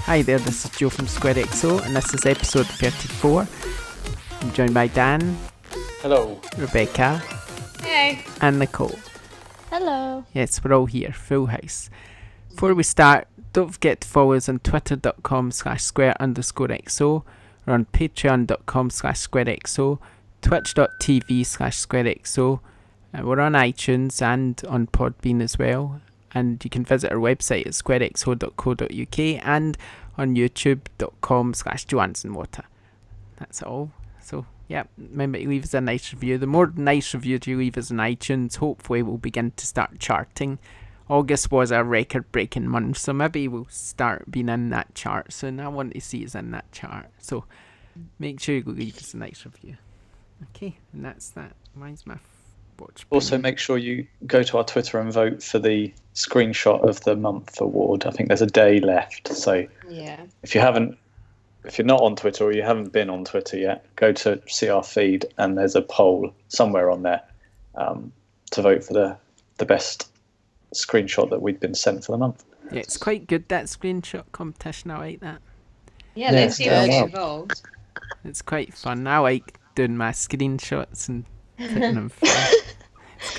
Hi there, this is Joe from SquareXO, and this is episode 34. I'm joined by Dan. Hello. Rebecca. Hey. And Nicole. Hello. Yes, we're all here, full house. Before we start, don't forget to follow us on twitter.com/square_XO, or on patreon.com/squarexo, twitch.tv/squarexo. We're on iTunes and on Podbean as well. And you can visit our website at squarexo.co.uk and on youtube.com/johansonwater. That's all. So, yeah, remember to leave us a nice review. The more nice reviews you leave us on iTunes, hopefully we'll begin to start charting. August was a record-breaking month, so maybe we'll start being in that chart soon. I want to see us in that chart. So, make sure you leave us a nice review. Okay, and that's that. Mine's my watch. Also, make sure you go to our Twitter and vote for the screenshot of the month award. I think there's a day left, so yeah. If you're not on Twitter or you haven't been on Twitter yet, go to see our feed and there's a poll somewhere on there to vote for the best screenshot that we've been sent for the month. Yeah, it's quite good, that screenshot competition. I like that. Yeah, let's see what gets involved. It's quite fun. I like doing my screenshots and putting them through.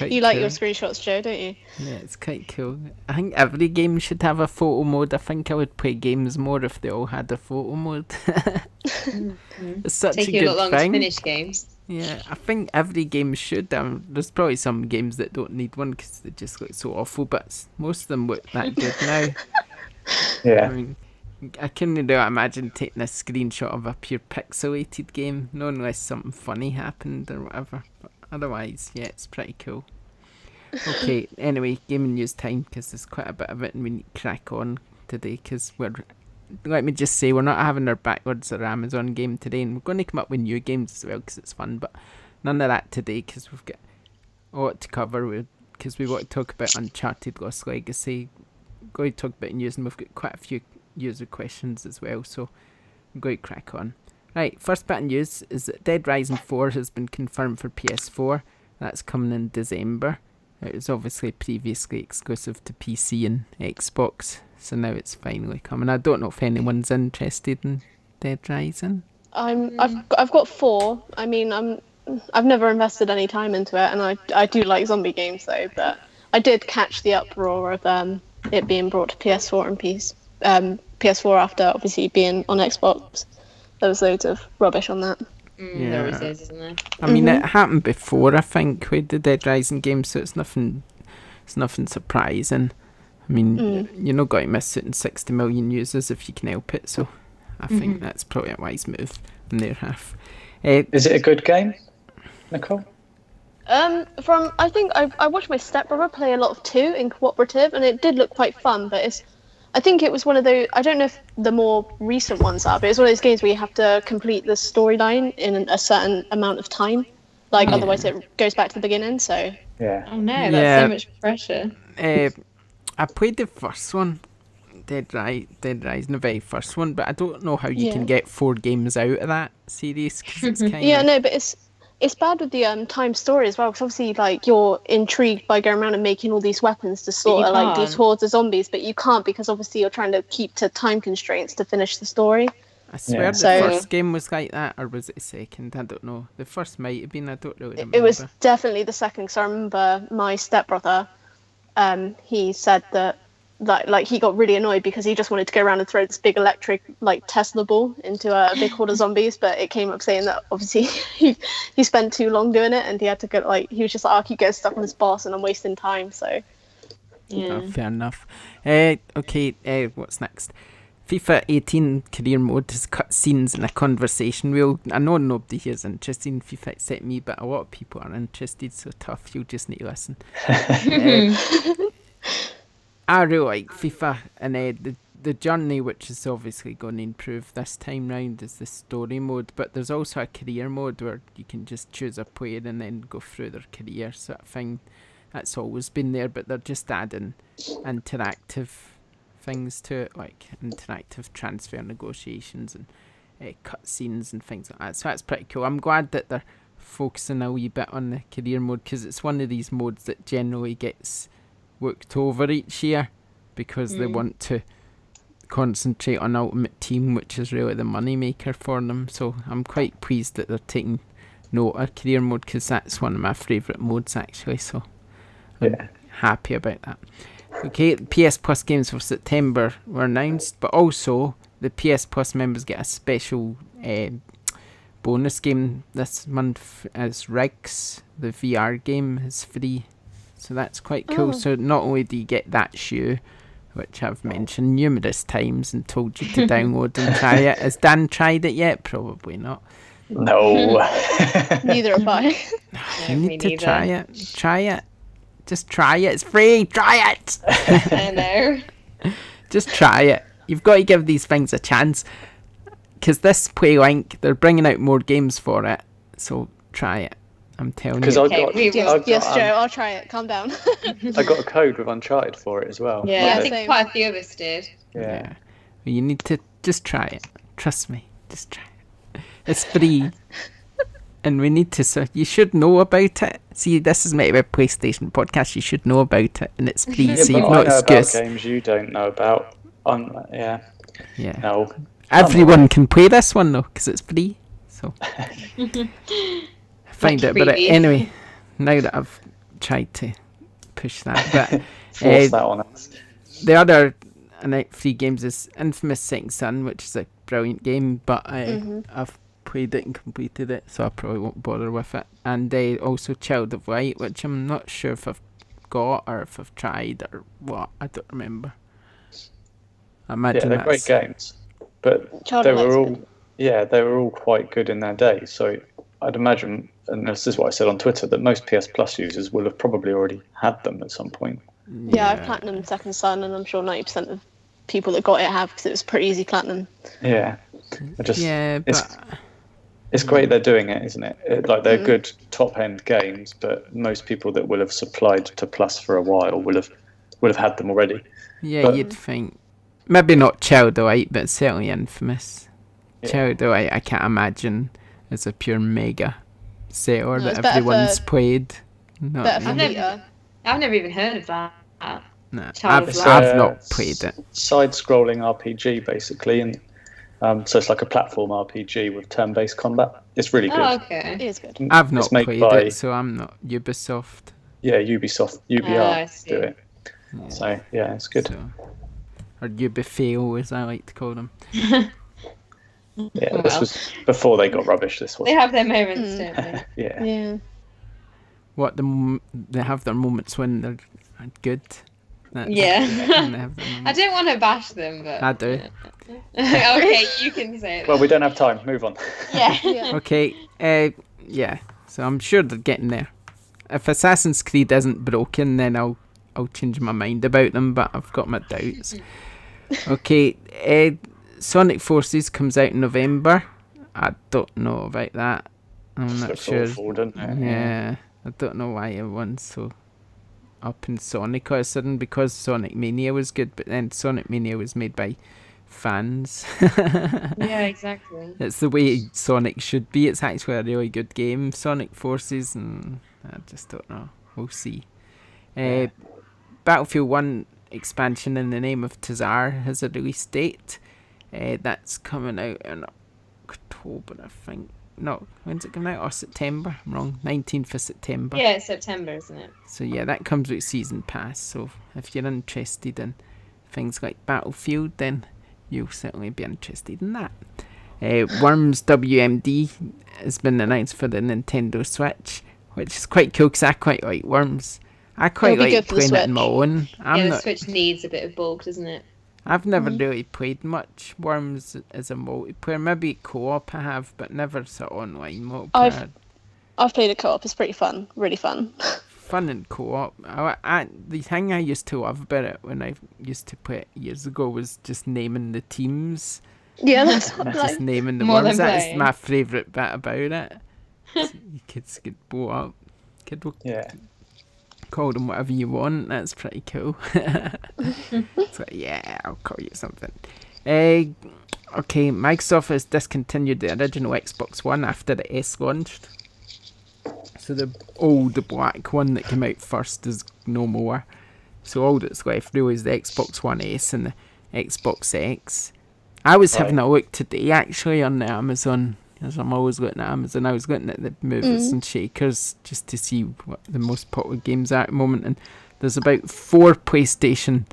You like your screenshots, Joe, don't you? Yeah, it's quite cool. I think every game should have a photo mode. I think I would play games more if they all had a photo mode. It's such Take a you good a lot thing. longer to finish games. Yeah, I think every game should. There's probably some games that don't need one because they just look so awful, but most of them look that good now. Yeah. I mean, I couldn't really imagine taking a screenshot of a pure pixelated game, not unless something funny happened or whatever. But otherwise, yeah, it's pretty cool. Okay, anyway, gaming news time, because there's quite a bit of it and we need to crack on today, because let me just say, we're not having our backwards or Amazon game today, and we're going to come up with new games as well, because it's fun, but none of that today, because we've got a lot to cover, because we want to talk about Uncharted Lost Legacy, we're going to talk about news, and we've got quite a few user questions as well, so I'm going to crack on. Right, first bit of news is that Dead Rising 4 has been confirmed for PS4. That's coming in December. It was obviously previously exclusive to PC and Xbox, so now it's finally coming. I don't know if anyone's interested in Dead Rising. I've got 4. I mean, I've never invested any time into it, and I do like zombie games though. But I did catch the uproar of it being brought to PS4 and PS4 after obviously being on Xbox. There was loads of rubbish on that. Yeah. There always is, isn't there? I mean, it happened before, I think, with the Dead Rising game, so it's nothing surprising. I mean, you're not going to miss it in 60 million users if you can help it, so I think that's probably a wise move on their half. Is it a good game, Nicole? I think I watched my stepbrother play a lot of 2 in cooperative, and it did look quite fun, but I think it was one of those, I don't know if the more recent ones are, but it's one of those games where you have to complete the storyline in a certain amount of time. Otherwise it goes back to the beginning, so... Yeah. Oh no, that's so much pressure. I played the first one, Dead Rising, the very first one, but I don't know how you can get 4 games out of that series, because it's kind of... Yeah, no, but it's bad with the time story as well, because obviously you're intrigued by going around and making all these weapons to slaughter these hordes of zombies, but you can't because obviously you're trying to keep to time constraints to finish the story. I swear the first game was like that, or was it the second? I don't know. The first might have been, I don't really remember. It was definitely the second, because I remember my stepbrother, he said that he got really annoyed because he just wanted to go around and throw this big electric Tesla ball into a big horde of zombies, but it came up saying that obviously he spent too long doing it, and he had to go he was just like, I keep getting stuck on this boss and I'm wasting time. So yeah, fair enough. Okay, what's next? FIFA 18 career mode has cutscenes and a conversation wheel. I know nobody here is interested in FIFA except me, but a lot of people are interested, so tough, you'll just need to listen. I really like FIFA, and the journey, which is obviously going to improve this time round, is the story mode, but there's also a career mode where you can just choose a player and then go through their career sort of thing. That's always been there, but they're just adding interactive things to it, like interactive transfer negotiations and cutscenes and things like that, so that's pretty cool. I'm glad that they're focusing a wee bit on the career mode, because it's one of these modes that generally gets worked over each year because they want to concentrate on Ultimate Team, which is really the money maker for them. So I'm quite pleased that they're taking note of career mode, because that's one of my favourite modes actually. So I'm happy about that. Okay, PS Plus games for September were announced, but also the PS Plus members get a special bonus game this month as Rigs. The VR game is free, so that's quite cool. So not only do you get that shoe, which I've mentioned numerous times and told you to download and try it. Has Dan tried it yet? Probably not. No. Neither have I. You need to try it. Try it. Just try it. It's free. Try it. I know. Just try it. You've got to give these things a chance. Because this PlayLink, they're bringing out more games for it. So try it. I'm telling you. Yes, Joe, I'll try it. Calm down. I got a code with Uncharted for it as well. Yeah, I think same. quite a few of us did. Yeah. Well, you need to just try it. Trust me. Just try it. It's free. And we need to, so you should know about it. See, this is meant to be a PlayStation podcast. You should know about it, and it's free, Yeah, so but you've I no know excuse. about games you don't know about. Yeah. No. Everyone can play this one though, because it's free. So find it. But anyway, now that I've tried to push that, but Force that on us. the other free games is Infamous Second Son, which is a brilliant game, but I've played it and completed it, so I probably won't bother with it. And also Child of Light, which I'm not sure if I've got or if I've tried or what. I don't remember. I imagine they're great games, but they were all quite good in their day. So I'd imagine, and this is what I said on Twitter, that most PS Plus users will have probably already had them at some point. Yeah, I've platinum Second Son, and I'm sure 90% of people that got it have, because it was pretty easy platinum. Yeah. But it's great they're doing it, isn't it? They're good top-end games, but most people that will have supplied to Plus for a while will have had them already. Yeah, but you'd think. Maybe not Child of Light, but certainly Infamous. Yeah. Child of Light, I can't imagine as a pure mega seller No, that it's better everyone's for- played. Better for never- Vita. I've never even heard of that. Nah, Child I've of Light. not played it. Side-scrolling RPG, basically, and so it's like a platform RPG with turn-based combat. It's really good. Oh, okay. It is good. I've not It's made played by- it, so I'm not Ubisoft. Yeah, Ubisoft, I UBR see. do it. Yeah. So yeah, it's good. So, or Ubifail, as I like to call them. Yeah, Oh, this well. was before they got rubbish. This was. They have their moments, don't they? Yeah. Yeah. They have their moments when they're good. When Yeah. they have their I moments. don't want to bash them, but... I do. Okay, you can say it. Well, we don't have time. Move on. Yeah. Yeah. Okay, yeah. So I'm sure they're getting there. If Assassin's Creed isn't broken, then I'll change my mind about them, but I've got my doubts. Okay, Sonic Forces comes out in November. I don't know about that. I'm not Looks sure. awful, doesn't it? Yeah, I don't know why everyone's so up in Sonic all of a sudden, because Sonic Mania was good, but then Sonic Mania was made by fans. Yeah, exactly. It's the way Sonic should be. It's actually a really good game, Sonic Forces, and I just don't know. We'll see. Battlefield 1 expansion in the name of Tazar has a release date. That's coming out in October, I think. No, when's it coming out? Oh, September. I'm wrong. 19th of September. Yeah, it's September, isn't it? So yeah, that comes with Season Pass. So if you're interested in things like Battlefield, then you'll certainly be interested in that. Worms WMD has been announced for the Nintendo Switch, which is quite cool because I quite like Worms. I quite It'll be like good for the playing it on my Switch. own. The Switch needs a bit of bulk, doesn't it? I've never really played much Worms as a multiplayer. Maybe co-op I have, but never sort of online multiplayer. I've played a co-op. It's pretty fun. Really fun. Fun and co-op. The thing I used to love about it when I used to play it years ago was just naming the teams. Yeah, that's what Just naming the More worms. than That's playing. my favourite bit about it. So you kids could blow up. Kid will Yeah. call them whatever you want. That's pretty cool. It's like, yeah, I'll call you something. Okay, Microsoft has discontinued the original Xbox One after the S launched. So the black one that came out first is no more. So all that's left really is the Xbox One S, and Xbox X. I was having a look today actually on the Amazon, as I'm always looking at Amazon. I was looking at the movers and shakers just to see what the most popular games are at the moment, and there's about 4 PlayStation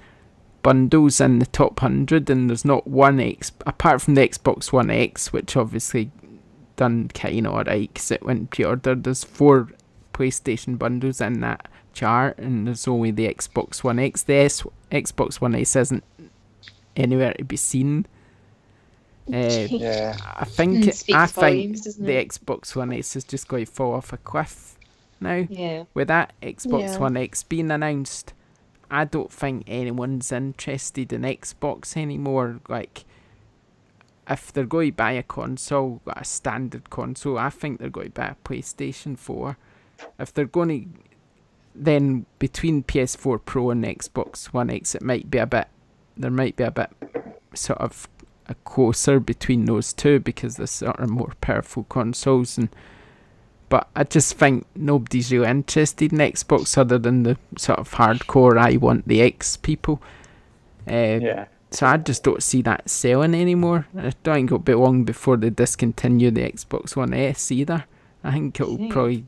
bundles in the top 100, and there's not one apart from the Xbox One X, which obviously done kind of alright because it went pre-order. There's 4 PlayStation bundles in that chart, and there's only the Xbox One X. The Xbox One S isn't anywhere to be seen. I think volumes, doesn't the it? Xbox One S is just going to fall off a cliff now. Yeah. With that Xbox Yeah. One X being announced, I don't think anyone's interested in Xbox anymore. Like, if they're going to buy a console, a standard console, I think they're going to buy a PlayStation 4. If they're going to, then between PS4 Pro and Xbox One X, there might be a bit sort of a closer between those two because they're sort of more powerful consoles. But I just think nobody's really interested in Xbox other than the sort of hardcore I want the X people. So I just don't see that selling anymore. I don't think it'll be long before they discontinue the Xbox One S either. I think it'll probably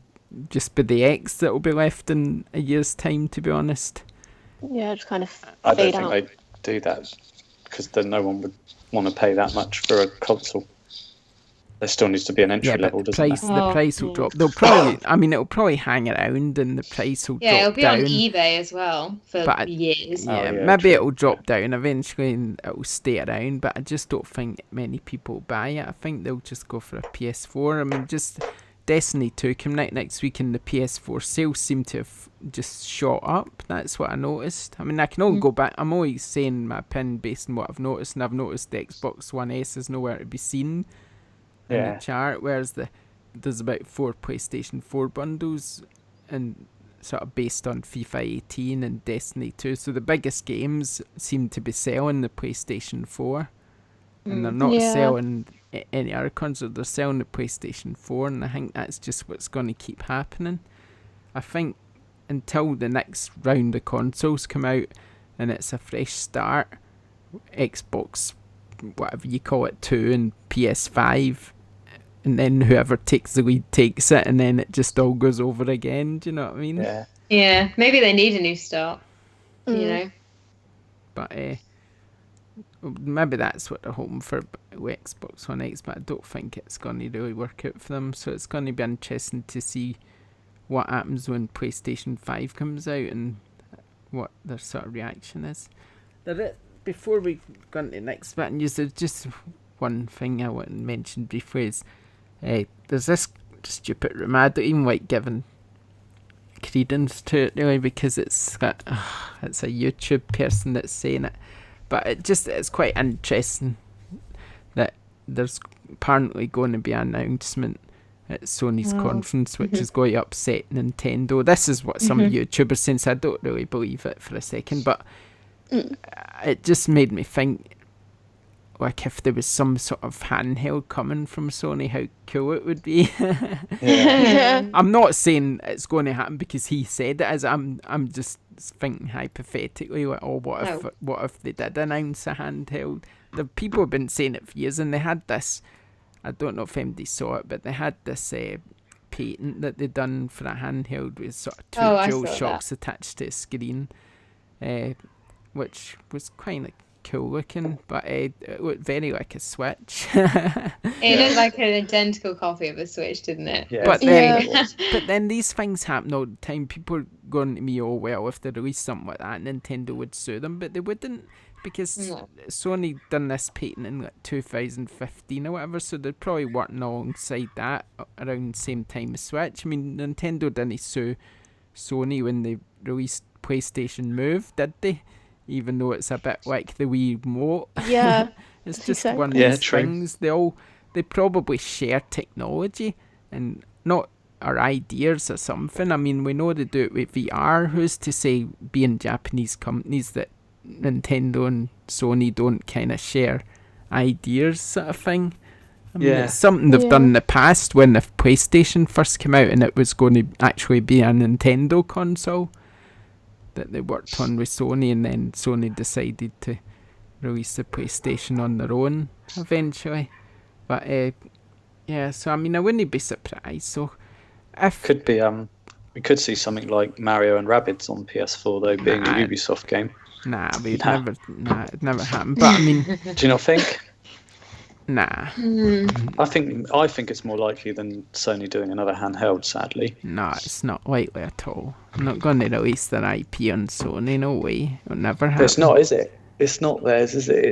just be the X that'll be left in a year's time, to be honest. Yeah, just kind of I don't fade think out. they'd do that because then no one would want to pay that much for a console. There still needs to be an entry level, the doesn't price, there? the price will drop. They'll probably, it'll probably hang around and the price will Yeah, drop it'll be down. on eBay as well for But years. Yeah, yeah, maybe true. it'll drop down eventually and it'll stay around, but I just don't think many people buy it. I think they'll just go for a PS4. I mean, just Destiny 2 coming out next week and the PS4 sales seem to have just shot up. That's what I noticed. I mean, I can only go back. I'm only saying my opinion based on what I've noticed, and I've noticed the Xbox One S is nowhere to be seen in the chart, whereas there's about 4 PlayStation 4 bundles and sort of based on FIFA 18 and Destiny 2. So the biggest games seem to be selling the PlayStation 4, and they're not selling any other console. They're selling the PlayStation 4, and I think that's just what's going to keep happening. I think until the next round of consoles come out and it's a fresh start, Xbox, whatever you call it, 2 and PS5, and then whoever takes the lead takes it, and then it just all goes over again. Do you know what I mean? Yeah. Yeah, maybe they need a new start. You know. But maybe that's what they're hoping for with Xbox One X, but I don't think it's going to really work out for them. So it's going to be interesting to see what happens when PlayStation 5 comes out and what their sort of reaction is. Before we go on to the next bit of news, there's just one thing I want to mention briefly is there's this stupid rumour. I don't even like giving credence to it really because it's a YouTube person that's saying it, but it's quite interesting that there's apparently going to be an announcement at Sony's conference which is going to upset Nintendo. This is what some YouTubers saying, so I don't really believe it for a second, but it just made me think, like, if there was some sort of handheld coming from Sony, how cool it would be. I'm not saying it's going to happen because he said it, as I'm just thinking hypothetically, like, what if they did announce a handheld? The people have been saying it for years, and they had this, I don't know if anybody saw it, but they had this patent that they'd done for a handheld with sort of 2 dual shocks attached to a screen, which was kind of cool looking, but it looked very like a Switch. It looked like an identical copy of a Switch, didn't it? Yeah. But then these things happen all the time. People are going to me, oh well, if they release something like that, Nintendo would sue them, but they wouldn't, because Sony done this patent in like 2015 or whatever, so they're probably working alongside that around the same time as Switch. I mean, Nintendo didn't sue Sony when they released PlayStation Move, did they? Even though it's a bit like the Wii Remote. Yeah. It's just Exactly. one of Yeah, these true. things. They probably share technology and not our ideas or something. I mean, we know they do it with VR. Who's to say, being Japanese companies, that Nintendo and Sony don't kind of share ideas, sort of thing? I mean, it's something they've done in the past when the PlayStation first came out and it was going to actually be a Nintendo console that they worked on with Sony, and then Sony decided to release the PlayStation on their own eventually. But yeah, so I mean, I wouldn't be surprised. So if Could be we could see something like Mario and Rabbids on PS4 though, being a Nah. Ubisoft game. we'd Nah. it'd never happen. But I mean, Do you not think? nah, I think it's more likely than Sony doing another handheld. Sadly, it's not likely at all. I'm not going to release their IP on Sony. No way. It'll never happen. it's not, is it? It's not theirs, is it?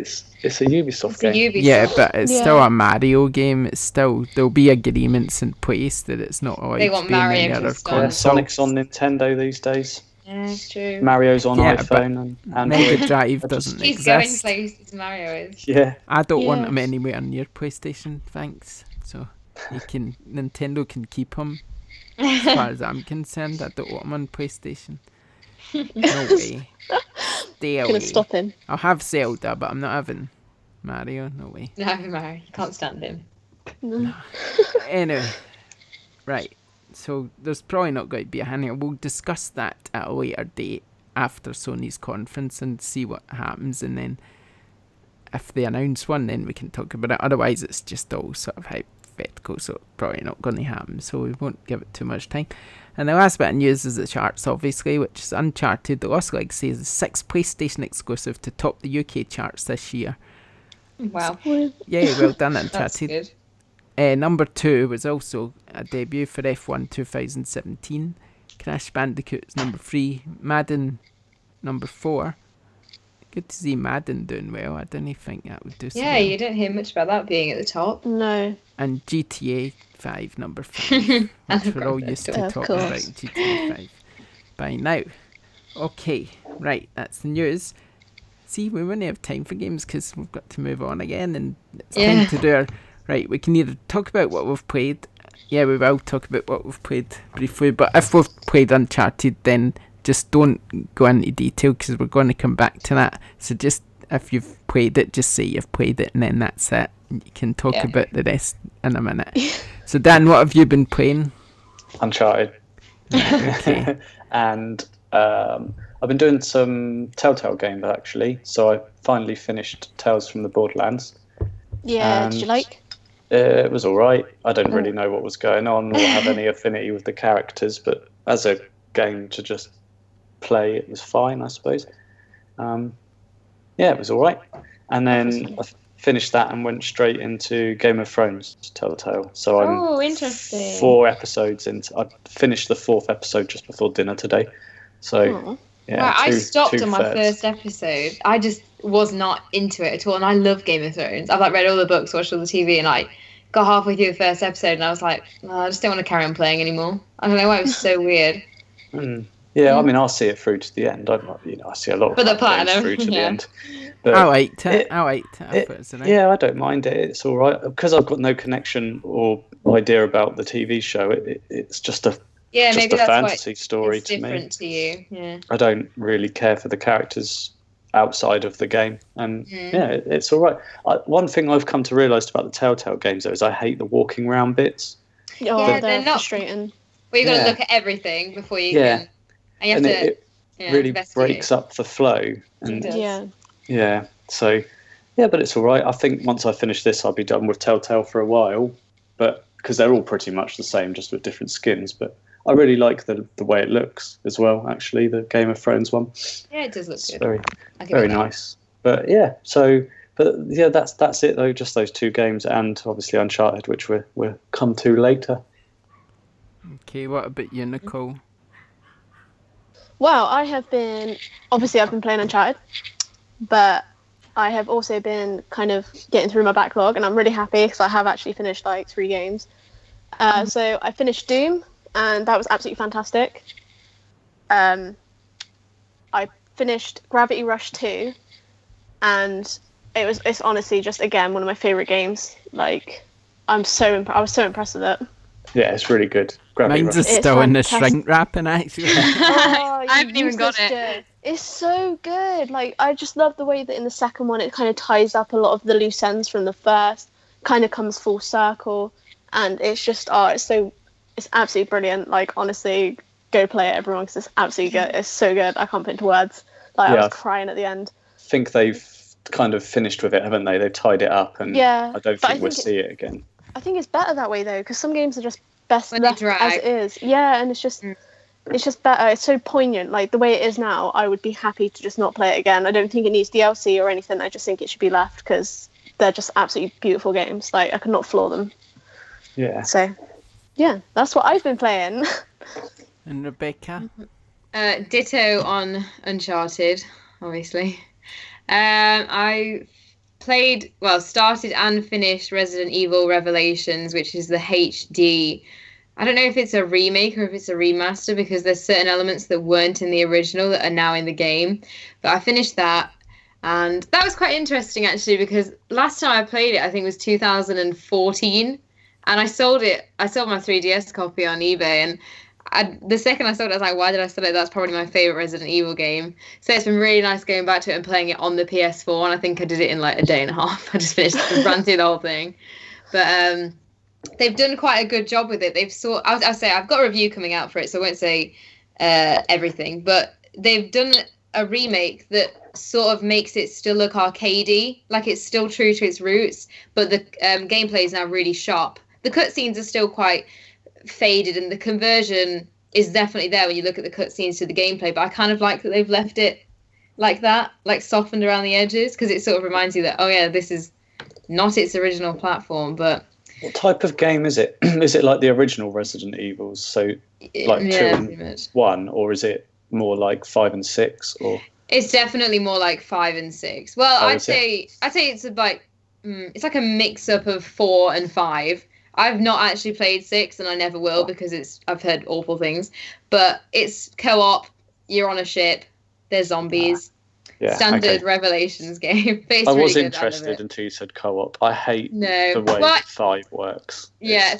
It's a Ubisoft It's a game. Ubisoft. Yeah, but it's Yeah. still a Mario game. It's still there'll be agreements in place that it's not allowed They to want be in Mario any other crystals. Yeah, console. Sonic's on Nintendo these days. Yeah, it's true. Mario's on Yeah, but iPhone and Mega Android. Drive I just- doesn't He's going exist. places Mario is. Yeah, I don't want Yeah. them anywhere near PlayStation, thanks. So Nintendo can keep them. As far as I'm concerned, I don't want them on PlayStation. No way. Stay away. Gonna stop him. I'll have Zelda, but I'm not having Mario. No way. No, Mario, you can't stand him. Anyway, right. So there's probably not going to be a handheld. We'll discuss that at a later date after Sony's conference and see what happens. And then if they announce one, then we can talk about it. Otherwise, it's just all sort of hypothetical, so probably not going to happen. So we won't give it too much time. And the last bit of news is the charts, obviously, which is Uncharted. The Lost Legacy is the 6th PlayStation exclusive to top the UK charts this year. Wow, Yeah, well done, that's Uncharted. good. Number 2 was also a debut for F1 2017. Crash Bandicoot is number 3. Madden, number 4. Good to see Madden doing well. I didn't think that would do so Yeah, well. you don't hear much about that being at the top. No. And GTA 5, number 5. Which we're all used to Of talking about course. GTA 5 by now. Okay, right, that's the news. See, we won't have time for games because we've got to move on again, and it's Yeah. time to do our... Right, we can either talk about what we've played. Yeah, we will talk about what we've played briefly, but if we've played Uncharted, then just don't go into detail because we're going to come back to that. So just, if you've played it, just say you've played it, and then that's it. You can talk Yeah. about the rest in a minute. So Dan, what have you been playing? Uncharted. Okay. And I've been doing some Telltale games actually. So I finally finished Tales from the Borderlands. Yeah, did you And- like? It was all right. I don't really know what was going on or have any affinity with the characters, but as a game to just play, it was fine, I suppose. Yeah, it was all right. And then I finished that and went straight into Game of Thrones Telltale. So I'm Oh, interesting. 4 episodes into. I finished the 4th episode just before dinner today. So Oh. yeah, Wow, I two- stopped two on my thirds. first episode. I just was not into it at all, and I love Game of Thrones. I've read all the books, watched all the TV, and got halfway through the first episode, and I was like, oh, I just don't want to carry on playing anymore. I don't know why, it was so weird. Yeah, I mean, I'll see it through to the end. I see a lot of For the games platinum, through to the yeah. end. But I liked it. it- I liked it. I thought it was alright. yeah, I don't mind it. It's all right because I've got no connection or idea about the TV show. It's just a Yeah, just maybe a that's why fantasy story it's to me. different to you. Yeah. I don't really care for the characters outside of the game, and yeah, it's all right. One thing I've come to realise about the Telltale games though is I hate the walking around bits. Oh, Yeah, they're they're not- frustrating. Well, you got to Yeah. look at everything before you Yeah. can. And you have And to it really investigate. breaks up the flow. And does. Yeah. yeah, so yeah, but it's all right. I think once I finish this, I'll be done with Telltale for a while, but because they're all pretty much the same, just with different skins. But I really like the way it looks as well. Actually, the Game of Thrones one, Yeah, it does look it's good. very I'll give very it that. nice. But yeah, so but yeah, that's it though. Just those 2 games, and obviously Uncharted, which we'll come to later. Okay, what about you, Nicole? Well, I've been playing Uncharted, but I have also been kind of getting through my backlog, and I'm really happy because I have actually finished like 3 games. So I finished Doom, and that was absolutely fantastic. I finished Gravity Rush 2, and it's honestly just again one of my favorite games. Like I was so impressed with it. Yeah, it's really good. Gravity Mine's Rush. is still in the fantastic. shrink wrapping, actually. Oh, I haven't even got useless it. jerk. It's so good. Like I just love the way that in the second one it kind of ties up a lot of the loose ends from the first, kind of comes full circle, and it's just it's absolutely brilliant. Like honestly, go play it, everyone, because it's absolutely good. It's so good. I can't put into words. Like I Yeah. was crying at the end. I think they've kind of finished with it, haven't they? They've tied it up, and Yeah, I don't but think we'll see it again. I think it's better that way though, because some games are just best When they left drag. as it is. Yeah, and it's just better. It's so poignant. Like the way it is now, I would be happy to just not play it again. I don't think it needs DLC or anything. I just think it should be left because they're just absolutely beautiful games. Like I could not flaw them. Yeah. So, yeah, that's what I've been playing. And Rebecca? Ditto on Uncharted, obviously. I started and finished Resident Evil Revelations, which is the HD. I don't know if it's a remake or if it's a remaster, because there's certain elements that weren't in the original that are now in the game. But I finished that, and that was quite interesting actually, because last time I played it, I think it was 2014, and I sold my 3DS copy on eBay, and the second I saw it, I was like, why did I sell it? That's probably my favourite Resident Evil game. So it's been really nice going back to it and playing it on the PS4, and I think I did it in like a day and a half. I just ran through the whole thing. But they've done quite a good job with it. I'll say I've got a review coming out for it, so I won't say everything, but they've done a remake that sort of makes it still look arcadey, like it's still true to its roots, but the gameplay is now really sharp. The cutscenes are still quite faded, and the conversion is definitely there when you look at the cutscenes to the gameplay, but I kind of like that they've left it like that, like softened around the edges, because it sort of reminds you that, oh yeah, this is not its original platform. But what type of game is it? Is it like the original Resident Evils, so like 2 and 1, or is it more like 5 and 6? Or it's definitely more like 5 and 6. Well, I'd say it's like it's like a mix up of 4 and 5. I've not actually played 6, and I never will, because I've heard awful things. But it's co-op. You're on a ship. There's zombies. Standard Revelations game. I was interested until you said co-op. I hate the way 5 works. Yeah,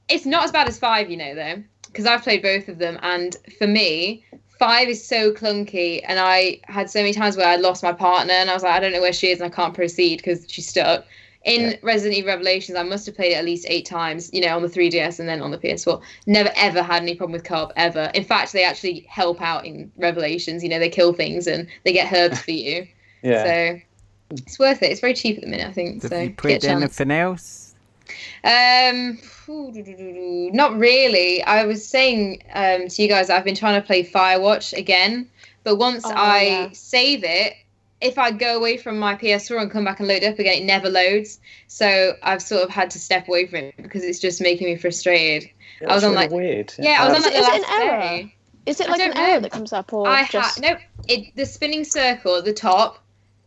it's not as bad as 5, though, because I've played both of them, and for me, 5 is so clunky, and I had so many times where I lost my partner, and I was like, I don't know where she is, and I can't proceed because she's stuck. In Resident Evil Revelations, I must have played it at least 8 times, on the 3DS and then on the PS4. Never, ever had any problem with co-op, ever. In fact, they actually help out in Revelations. They kill things and they get herbs for you. So it's worth it. It's very cheap at the minute, I think. Have you played anything else? Not really. I was saying to you guys, I've been trying to play Firewatch again. But once I save it, if I go away from my PS4 and come back and load it up again, it never loads. So I've sort of had to step away from it because it's just making me frustrated. I was on really weird. Yeah, I was on the last day. Is it like an error that comes up, or the spinning circle at the top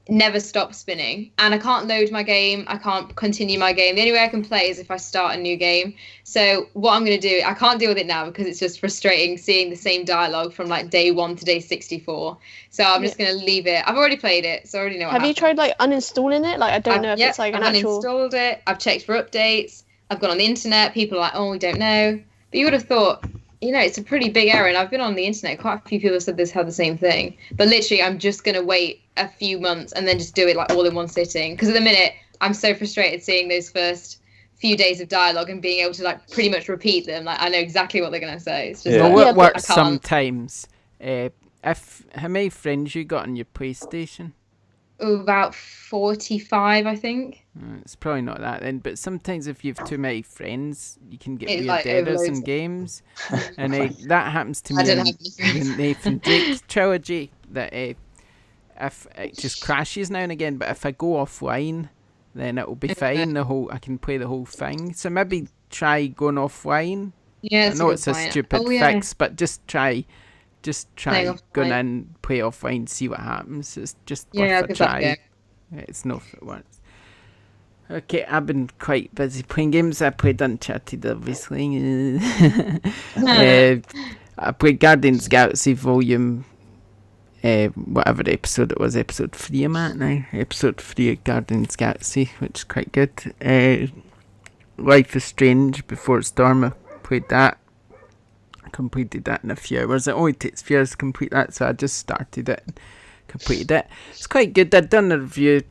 never stops spinning, and I can't load my game. I can't continue my game. The only way I can play is if I start a new game. So what I'm going to do, I can't deal with it now because it's just frustrating seeing the same dialogue from like day 1 to day 64. So I'm just going to leave it. I've already played it, so I already know what Have you tried like uninstalling it? Like I don't know if it's like an actual... I've uninstalled it. I've checked for updates. I've gone on the internet. People are like, oh, we don't know. But you would have thought, it's a pretty big error, and I've been on the internet. Quite a few people have said this had the same thing. But literally, I'm just going to wait a few months and then just do it like all in one sitting. Because at the minute, I'm so frustrated seeing those first few days of dialogue and being able to like pretty much repeat them. Like I know exactly what they're going to say. It's just it works sometimes. How many friends you got on your PlayStation? About 45, I think. It's probably not that then, but sometimes if you have too many friends, you can get weird like errors in games, and that happens to me in the Nathan Drake trilogy. That if it just crashes now and again, but if I go offline, then it'll be fine. I can play the whole thing. So maybe try going offline. Yeah, I know it's a stupid fix, but just try going in, play offline, see what happens. It's just worth a try. It's not if it works. Okay, I've been quite busy playing games. I played Uncharted, obviously. I played Guardians Galaxy Volume, whatever episode it was, episode 3 I'm at now. Episode 3 of Guardians Galaxy, which is quite good. Life is Strange, Before Storm, I played that. Completed that in a few hours. It only takes a few hours to complete that, so I just started it and completed it. It's quite good. I'd done a review.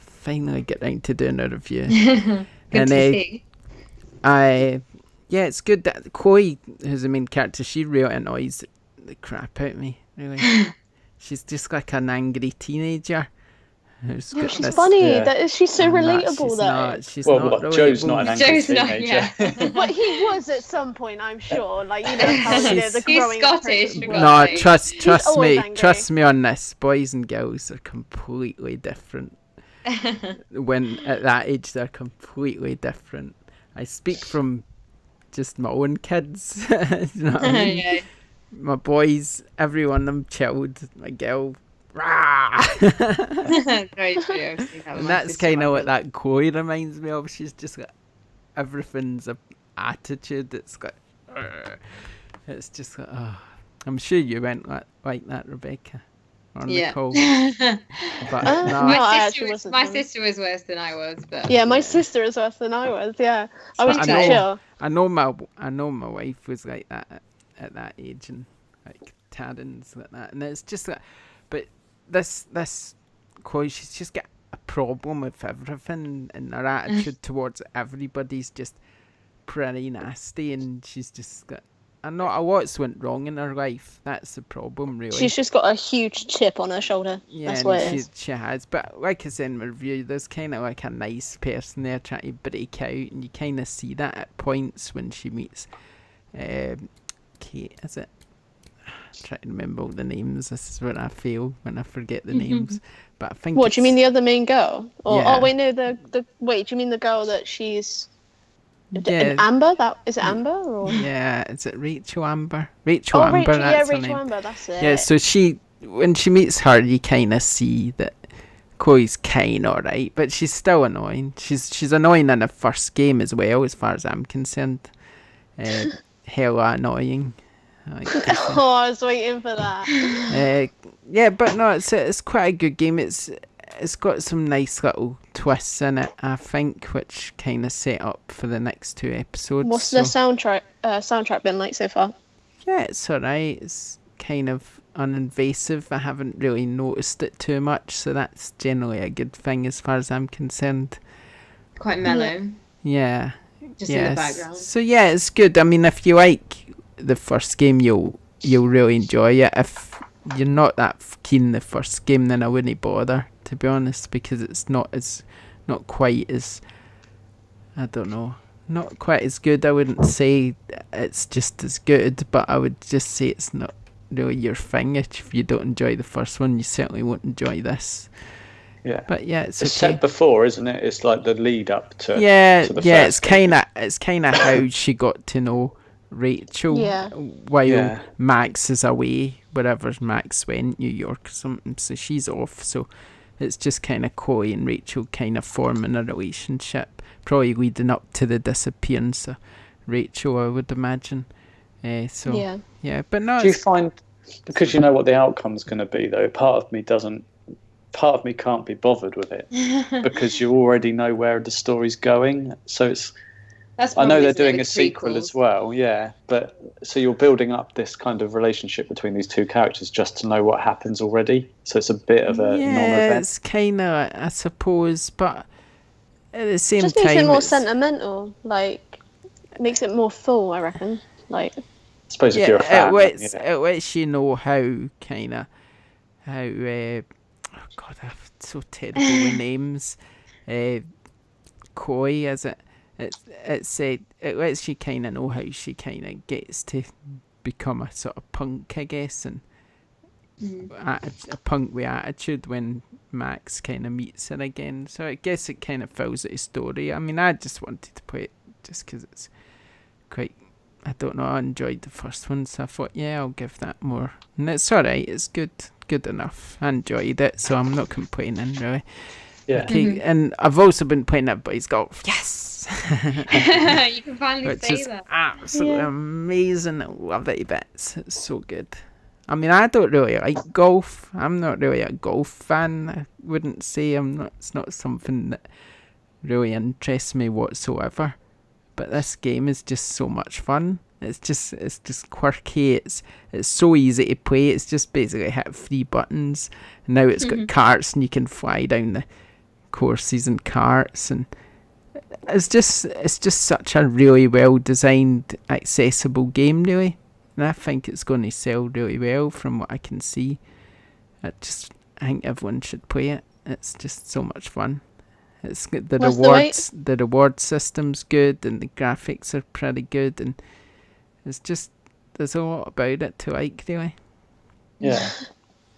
Finally get round to doing a review. Good to see. It's good that Chloe, who's the main character, she really annoys the crap out of me, really. She's just like an angry teenager who's No, got she's this- funny. Yeah. She's so and that relatable she's though. not. She's Well, not what, Joe's relatable. not an angry Joe's not, teenager. yeah. But he was at some point, I'm sure. Like, you know how the He's growing up Scottish, process for works. No, God's sake. trust always me. angry. Trust me on this. Boys and girls are completely different. When at that age, they're completely different. I speak from just my own kids. You know what I mean? Yeah. My boys, every one of them chilled. My girl, rah! Very true. I've seen that with And my that's sister kind and of my what brother. that Chloe reminds me of. She's just got everything's a attitude. It's got, it's just like, oh. I'm sure you went like that, Rebecca, or Yeah. Nicole. But no, No, My I sister actually was- wasn't. my one. sister was worse than I was, but Yeah, my sister is worse than I was. Yeah, I was I too know. chill. I know my wife was like that at that age, and like Taryn's like that, and it's just like, but this Chloe, she's just got a problem with everything, and her attitude towards everybody's just pretty nasty, and she's just got. And not a lot's went wrong in her life. That's the problem, really. She's just got a huge chip on her shoulder. Yeah, That's and what it is. she has. But like I said in my review, there's kind of like a nice person there trying to break out, and you kind of see that at points when she meets Kate, is it? I'm trying to remember all the names. This is when I fail, when I forget the names. But I think What do you mean, it's- the other main girl? Or Yeah. oh wait, no, the wait. Do you mean the girl that she's Yeah, Amber? That is it, Amber or yeah, is it Rachel Amber? Rachel oh Amber, Rachel? Yeah, that's her Rachel name. Amber. That's it. Yeah, so when she meets her, you kind of see that Chloe's kind alright, but she's still annoying. She's annoying in the first game as well, as far as I'm concerned. Hella annoying. Like, Oh, I was waiting for that. yeah, but no, it's quite a good game. It's got some nice little twists in it, I think, which kind of set up for the next two episodes. What's the soundtrack been like so far? Yeah, it's alright. It's kind of uninvasive. I haven't really noticed it too much, so that's generally a good thing as far as I'm concerned. quite mellow, Yeah. just in the background. So yeah, it's good. I mean, if you like the first game, you'll really enjoy it. If you're not that keen the first game, then I wouldn't bother, to be honest, because it's not quite as, I don't know, not quite as good. I wouldn't say it's just as good, but I would just say it's not really your thing. If you don't enjoy the first one, you certainly won't enjoy this. Yeah. But yeah, it's It's okay. set before, isn't it? It's like the lead up to Yeah, to the yeah. first It's game. kind of how she got to know Rachel. Yeah. While Yeah. Max is away, wherever Max went, New York or something. So she's off. So it's just kind of Chloe and Rachel kind of forming a relationship, probably leading up to the disappearance of Rachel, I would imagine. So yeah, but no, Do you it's, find, because you know what the outcome's going to be, though, part of me can't be bothered with it because you already know where the story's going. So it's, That's I know probably they're something doing a with sequel prequels. as well, yeah. But so you're building up this kind of relationship between these two characters just to know what happens already. So it's a bit of a yeah, non-event. it's kind of, I suppose, but at the same Just time, makes it more it's- sentimental. Like makes it more full, I reckon. Like I suppose if you're a fan, it lets you know how kind of oh god, I'm so terrible with names. Koi, is it? It lets you kind of know how she kind of gets to become a sort of punk, I guess, and a punk with attitude when Max kind of meets her again. So I guess it kind of fills out a story. I mean, I just wanted to play it just because it's quite, I don't know, I enjoyed the first one, so I thought, yeah, I'll give that more. And it's alright, it's good enough. I enjoyed it, so I'm not complaining, really. Yeah. Okay, and I've also been playing Everybody's Golf. Yes! You can finally Which say is that. absolutely amazing. I love it a bit. It's so good. I mean, I don't really like golf. I'm not really a golf fan. I wouldn't say I'm not. It's not something that really interests me whatsoever. But this game is just so much fun. It's just quirky. It's so easy to play. It's just basically hit 3 buttons. And now it's got carts, and you can fly down the courses and carts, and it's just such a really well designed, accessible game, really. And I think it's going to sell really well from what I can see. I think everyone should play it. It's just so much fun. It's good. The What's the rewards, the reward system's good, and the graphics are pretty good, and it's just there's a lot about it to like, really. Yeah.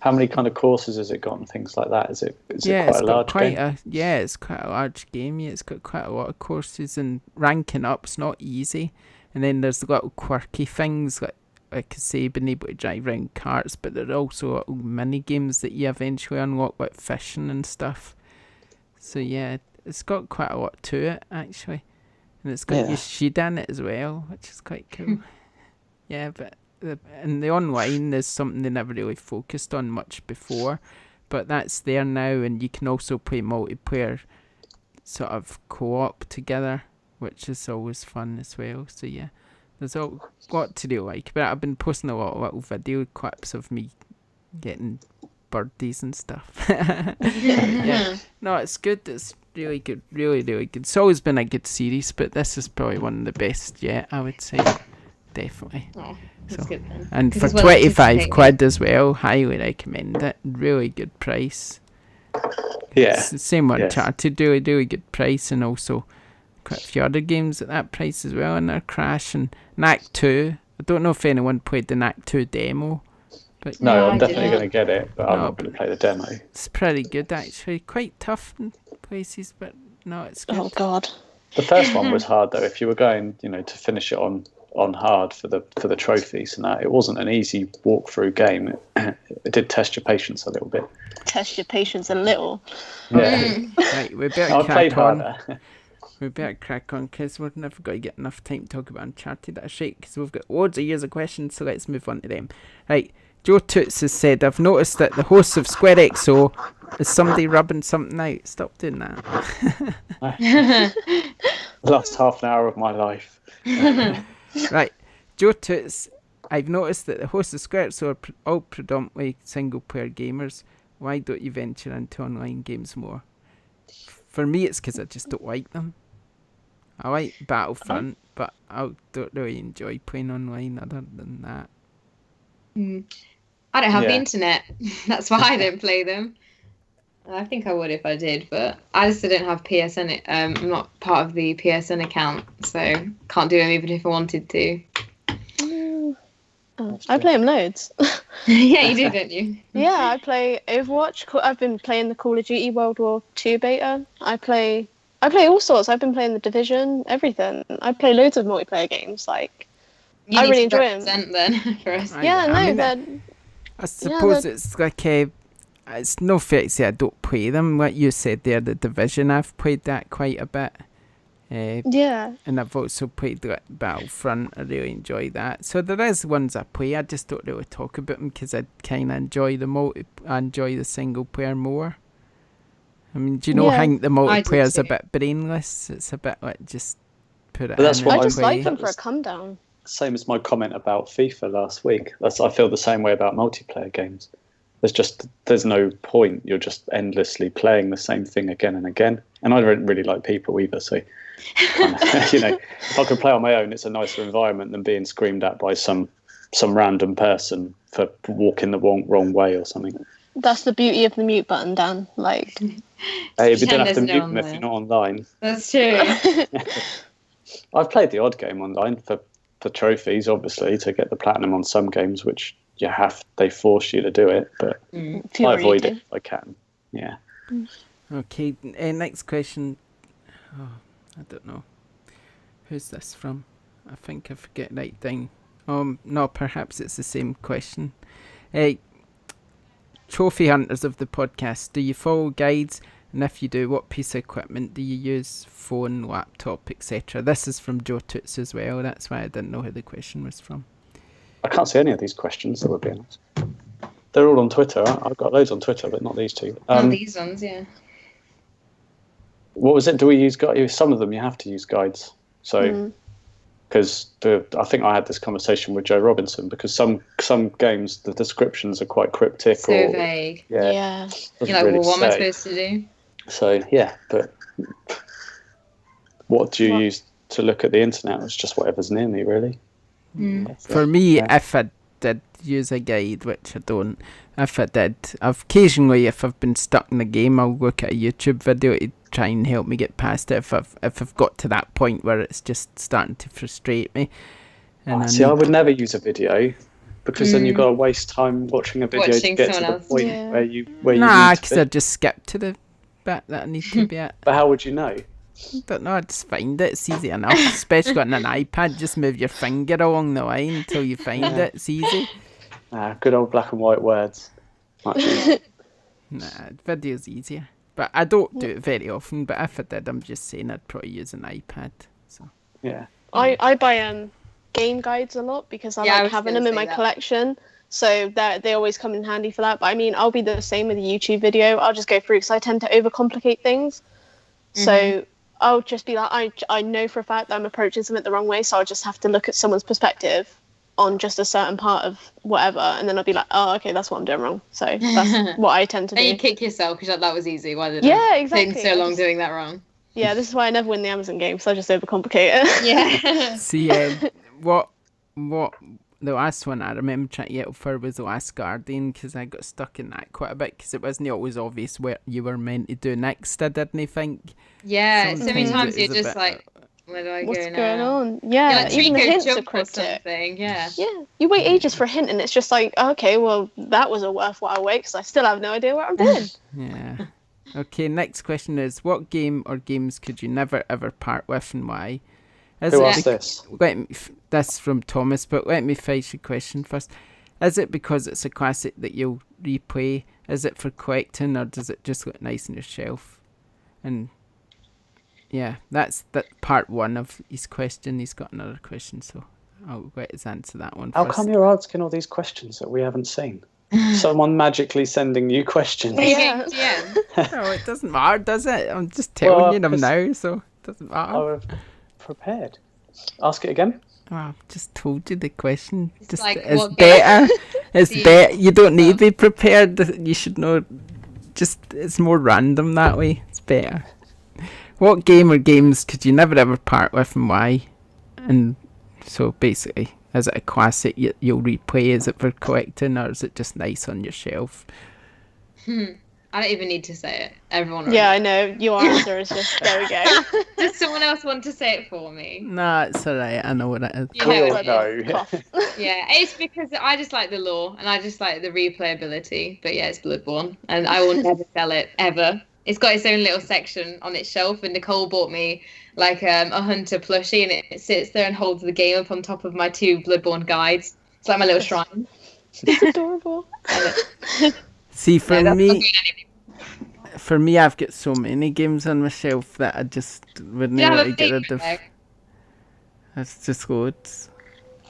How many kind of courses has it got and things like that? Is it Yeah, quite it's a got large quite game? it's quite a large game. Yeah, it's got quite a lot of courses, and ranking up's not easy. And then there's little quirky things like I say, being able to drive around carts, but there are also little mini games that you eventually unlock, like fishing and stuff. So yeah, it's got quite a lot to it actually, and it's got Yoshida in it as well, which is quite cool. Yeah, but and the online is something they never really focused on much before, but that's there now, and you can also play multiplayer, sort of co-op together, which is always fun as well. So yeah, there's a lot to do like. But I've been posting a lot of little video clips of me getting birdies and stuff. Yeah, no, it's good. It's really good, really good. It's always been a good series, but this is probably one of the best yet, I would say. Definitely. Oh, that's good then. And for This is well 25 anticipated. quid as well, highly recommend it. Really good price. Yeah. It's the same one, Yes. Uncharted, really good price, and also quite a few other games at that price as well, and they're Crash and Act 2. I don't know if anyone played the Act 2 demo, but No, No, I'm I definitely didn't. going to get it, but I'm No, not going to play the demo. it's pretty good actually. Quite tough in places, but no, it's good. Oh God. The first one was hard though. If you were going, to finish it on hard for the trophies and that, it wasn't an easy walkthrough game. It did test your patience a little bit. Test your patience a little. Yeah, Right, we better I played crack on. harder. We better crack on because we're never going to get enough time to talk about Uncharted. That's right, because we've got loads of years of questions, so let's move on to them. Right, Joe Toots has said, I've noticed that the hosts of SquareXO is somebody rubbing something out. Stop doing that. Last half an hour of my life. Right, Joe Toots, I've noticed that the hosts of SquareXO are all predominantly single-player gamers. Why don't you venture into online games more? For me, it's because I just don't like them. I like Battlefront, but I don't really enjoy playing online other than that. I don't have the Yeah. internet. That's why I don't play them. I think I would if I did, but I just don't have PSN. I'm not part of the PSN account, so can't do them even if I wanted to. I play them loads. Yeah, you do, don't you? Yeah, I play Overwatch. I've been playing the Call of Duty World War II beta. I play all sorts. I've been playing the Division, everything. I play loads of multiplayer games. Like, You I need really to enjoy 'em. represent then for us. Right. yeah, I no, mean, they're I suppose it's like it's no fair to say I don't play them. What you said there, the Division, I've played that quite a bit. yeah. And I've also played like Battlefront. I really enjoy that. So there is ones I play. I just don't really talk about them because I kind of enjoy I enjoy the single player more. I mean, do you know? Yeah, I think the multiplayer's a too. bit brainless. It's a bit like just put it But that's in what and I just play. like them for a come down. Same as my comment about FIFA last week. I feel the same way about multiplayer games. There's no point. You're just endlessly playing the same thing again and again. And I don't really like people either. So, if I could play on my own, it's a nicer environment than being screamed at by some random person for walking the wrong way or something. That's the beauty of the mute button, Dan. Like, Hey, if you don't Pretend have to there's mute no one them if there. you're not online. That's true. I've played the odd game online for trophies, obviously, to get the platinum on some games, which they force you to do it, but if you I really avoid do. it if I can. Yeah. Okay, next question. Oh, I don't know. Who's this from? I think I forget right down. No, perhaps it's the same question. Trophy hunters of the podcast, do you follow guides? And if you do, what piece of equipment do you use? Phone, laptop, etc. This is from Joe Toots as well. That's why I didn't know who the question was from. I can't see any of these questions, that would be honest. They're all on Twitter. I've got loads on Twitter, but not these two. Not these ones, yeah. What was it? Do we use guides? Some of them you have to use guides. So, because I think I had this conversation with Joe Robinson, because some games, the descriptions are quite cryptic. So or vague. Yeah. doesn't You're like, really well, what am I say. supposed to do? So, yeah, but what do you use to look at the internet? It's just whatever's near me, really. For me, if I did use a guide, which I don't. If I did, occasionally, if I've been stuck in a game, I'll look at a YouTube video to try and help me get past it. If I've got to that point where it's just starting to frustrate me. And I would never use a video, because then you've got to waste time watching a video Watching to get to someone the else. point Yeah. where you nah, need to because be. I just skip to the bit that I need to be at. But how would you know? Don't know, I just find it. It's easy enough, especially on an iPad. Just move your finger along the line until you find it. It's easy. Good old black and white words. Much easier. Nah, video's easier. But I don't do it very often. But if I did, I'm just saying I'd probably use an iPad. So Yeah. I buy game guides a lot because I Yeah, I like was having gonna them in say my that. collection. So they always come in handy for that. But I mean, I'll be the same with a YouTube video. I'll just go through because I tend to overcomplicate things. So I'll just be like, I know for a fact that I'm approaching something the wrong way. So I'll just have to look at someone's perspective on just a certain part of whatever. And then I'll be like, oh, okay, that's what I'm doing wrong. So that's what I tend to And you do. kick yourself because that was easy. Why did Yeah, I exactly. spend so I long just- doing that wrong? Yeah, this is why I never win the Amazon game. So I just overcomplicate it. Yeah. see, what the last one I remember trying to get for was The Last Guardian, because I got stuck in that quite a bit because it wasn't always obvious where you were meant to do next. I didn't think. Yeah. So many Sometimes times it you're is a just bit- like, where do I What's go now? going on? Yeah, Yeah, like even the Trico hints are jump or cryptic. something. Yeah. Yeah, you wait ages for a hint, and it's just like, okay, well, that was a worthwhile wait because I still have no idea what I'm doing. Yeah. Okay, next question is, what game or games could you never ever part with, and why? Is Who it asked this? That's from Thomas, but let me face your question first. Is it because it's a classic that you'll replay? Is it for collecting, or does it just look nice on your shelf? And yeah, that's that part one of his question. He's got another question, so I'll let us answer that one How first. come you're asking all these questions that we haven't seen? Someone magically sending you questions. Are you Yeah. getting GM? No, it doesn't matter, does it? I'm just telling Well, you them 'cause now, so it doesn't I matter. was prepared. Ask it again. Oh, I've just told you the question. It's Just like, it's what game? better. It's Do you- better. You don't need to be prepared. You should know. Just it's more random that way. It's better. What game or games could you never ever part with, and why? And so basically, is it a classic you'll replay? Is it for collecting, or is it just nice on your shelf? I don't even need to say it. Everyone already. Yeah, I know. Your answer is just, there we go. Does someone else want to say it for me? Nah, it's alright. I know what it is. You We know all it is. know. Cough. Yeah, it's because I just like the lore and I just like the replayability. But yeah, it's Bloodborne, and I will never sell it ever. It's got its own little section on its shelf, and Nicole bought me like a hunter plushie, and it sits there and holds the game up on top of my 2 Bloodborne guides. It's like my little shrine. It's adorable. See, for Yeah, that's me, not going anywhere. for me, I've got so many games on my shelf that I just wouldn't You know have how to a get big rid of. bag. That's just loads.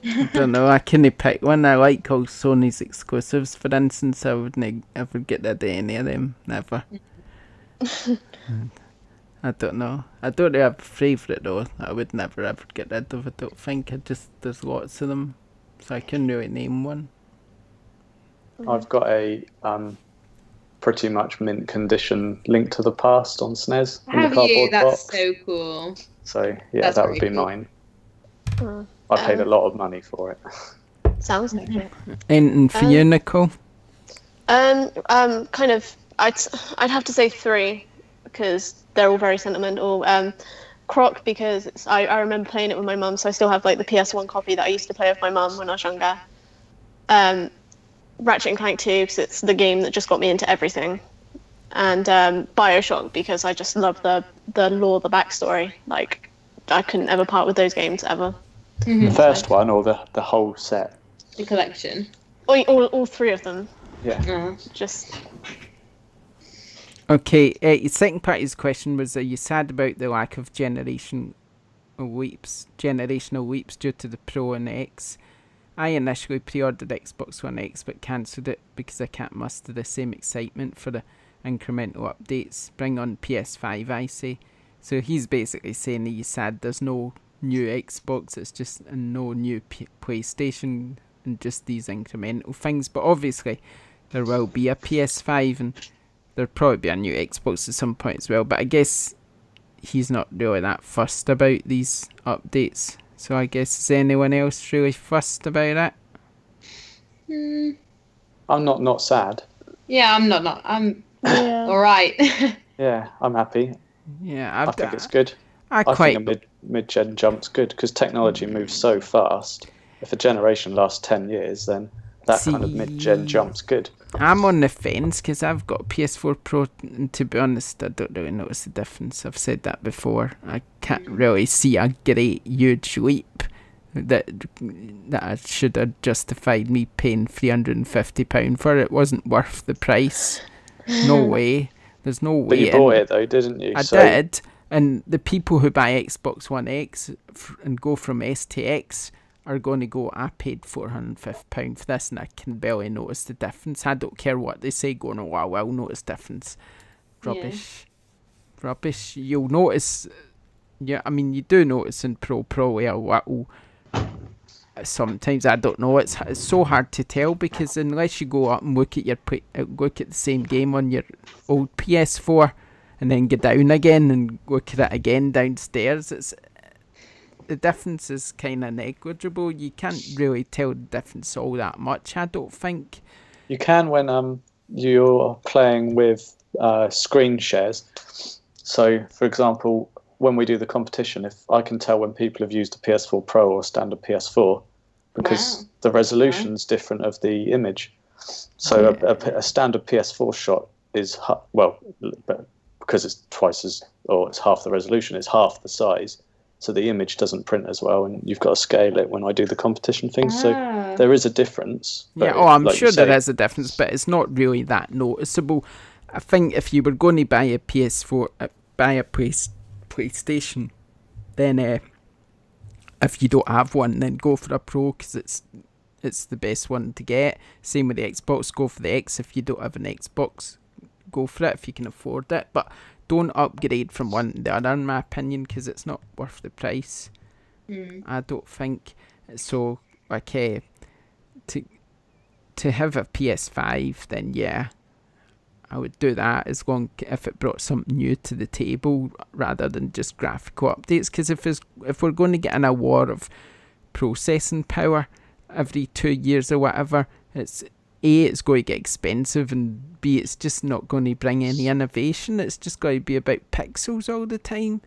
I don't know. I couldn't pick one. I like all Sony's exclusives, for instance. I wouldn't ever get rid of any of them. Never. I don't know. I don't really have a favourite though. I would never ever get rid of. I don't think. There's lots of them, so I couldn't really name one. I've got a pretty much mint condition Link to the Past on SNES in the Have cardboard you? That's box. so cool. So yeah, That's that would be very cool. mine. Oh, I paid a lot of money for it. sounds like it. Anything for you, Nicole? Kind of. I'd have to say 3 because they're all very sentimental. Croc because I remember playing it with my mum, so I still have like the PS1 copy that I used to play with my mum when I was younger. Ratchet and Clank 2 because it's the game that just got me into everything, and BioShock because I just love the lore, the backstory. Like I couldn't ever part with those games ever. The first one or the whole set? The collection. All 3 of them. Yeah. Just Okay, your second part of his question was, are you sad about the lack of generational leaps due to the Pro and X? I initially pre-ordered Xbox One X but cancelled it because I can't muster the same excitement for the incremental updates. Bring on PS5, I say. So he's basically saying he's sad there's no new Xbox, it's just no new PlayStation and just these incremental things. But obviously there will be a PS5 and there'll probably be a new Xbox at some point as well, but I guess he's not really that fussed about these updates. So I guess, is anyone else really fussed about it? I'm not sad. Yeah, I'm not. I'm Yeah. all right. Yeah, I'm happy. Yeah, I think it's good. I I quite. think a mid-gen jump's good because technology moves so fast. If a generation lasts 10 years, then that kind of mid-gen jump's good. I'm on the fence because I've got a PS4 Pro, and to be honest, I don't really notice the difference. I've said that before. I can't really see a great, huge leap that should have justified me paying £350 for it. It wasn't worth the price. No way. There's no way. But you bought it though, didn't you? I did. And the people who buy Xbox One X and go from S to X are going to go, I paid £450 for this and I can barely notice the difference. I don't care what they say, going, oh, I will notice difference. Rubbish. Yeah. Rubbish. You'll notice, yeah, I mean, you do notice in Pro a little. Sometimes, I don't know, it's so hard to tell because unless you go up and look at the same game on your old PS4 and then go down again and look at it again downstairs, the difference is kind of negligible. You can't really tell the difference all that much, I don't think. You can when you're playing with screen shares. So, for example, when we do the competition, if I can tell when people have used a PS4 Pro or standard PS4, because the resolution's different of the image. So a standard PS4 shot is, because it's it's half the resolution, it's half the size. So the image doesn't print as well, and you've got to scale it when I do the competition thing. So there is a difference. Yeah, I'm sure there is a difference, but it's not really that noticeable. I think if you were going to buy a PS4, buy a PlayStation, then if you don't have one, then go for a Pro because it's the best one to get. Same with the Xbox, go for the X. If you don't have an Xbox, go for it if you can afford it. But don't upgrade from one to the other, in my opinion, because it's not worth the price. I don't think. So, to have a PS5, then yeah, I would do that as long if it brought something new to the table rather than just graphical updates. Because if we're going to get in a war of processing power every 2 years or whatever, it's going to get expensive, and B, it's just not going to bring any innovation. It's just going to be about pixels all the time.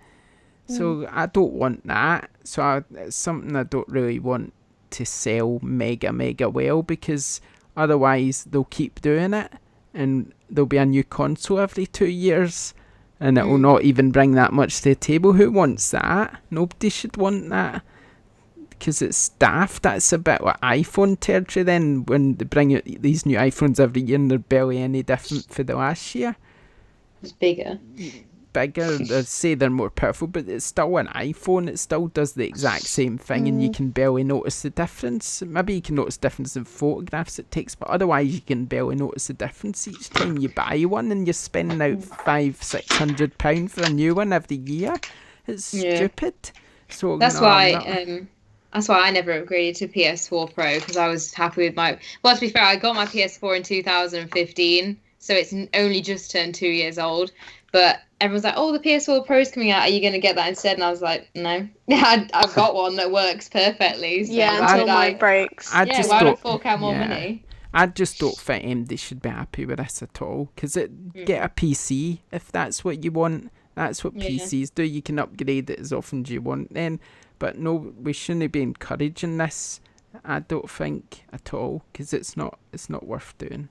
So I don't want that. So it's something I don't really want to sell mega well, because otherwise they'll keep doing it and there'll be a new console every 2 years and it will not even bring that much to the table. Who wants that? Nobody should want that, because it's daft. That's a bit like iPhone territory then, when they bring out these new iPhones every year and they're barely any different for the last year. It's bigger. They say they're more powerful, but it's still an iPhone. It still does the exact same thing, and you can barely notice the difference. Maybe you can notice difference in photographs it takes, but otherwise you can barely notice the difference each time you buy one, and you're spending out £500-600 for a new one every year. It's stupid. So that's why I never upgraded to PS4 Pro, because I was happy with my. Well, to be fair, I got my PS4 in 2015, so it's only just turned 2 years old. But everyone's like, "Oh, the PS4 Pro's coming out. Are you going to get that instead?" And I was like, "No, I've got one that works perfectly." So until mine breaks. Why would I fork out more money? I just don't think they should be happy with this at all. Because get a PC if that's what you want. That's what PCs do. You can upgrade it as often as you want then. But no, we shouldn't be encouraging this. I don't think at all, because it's not worth doing.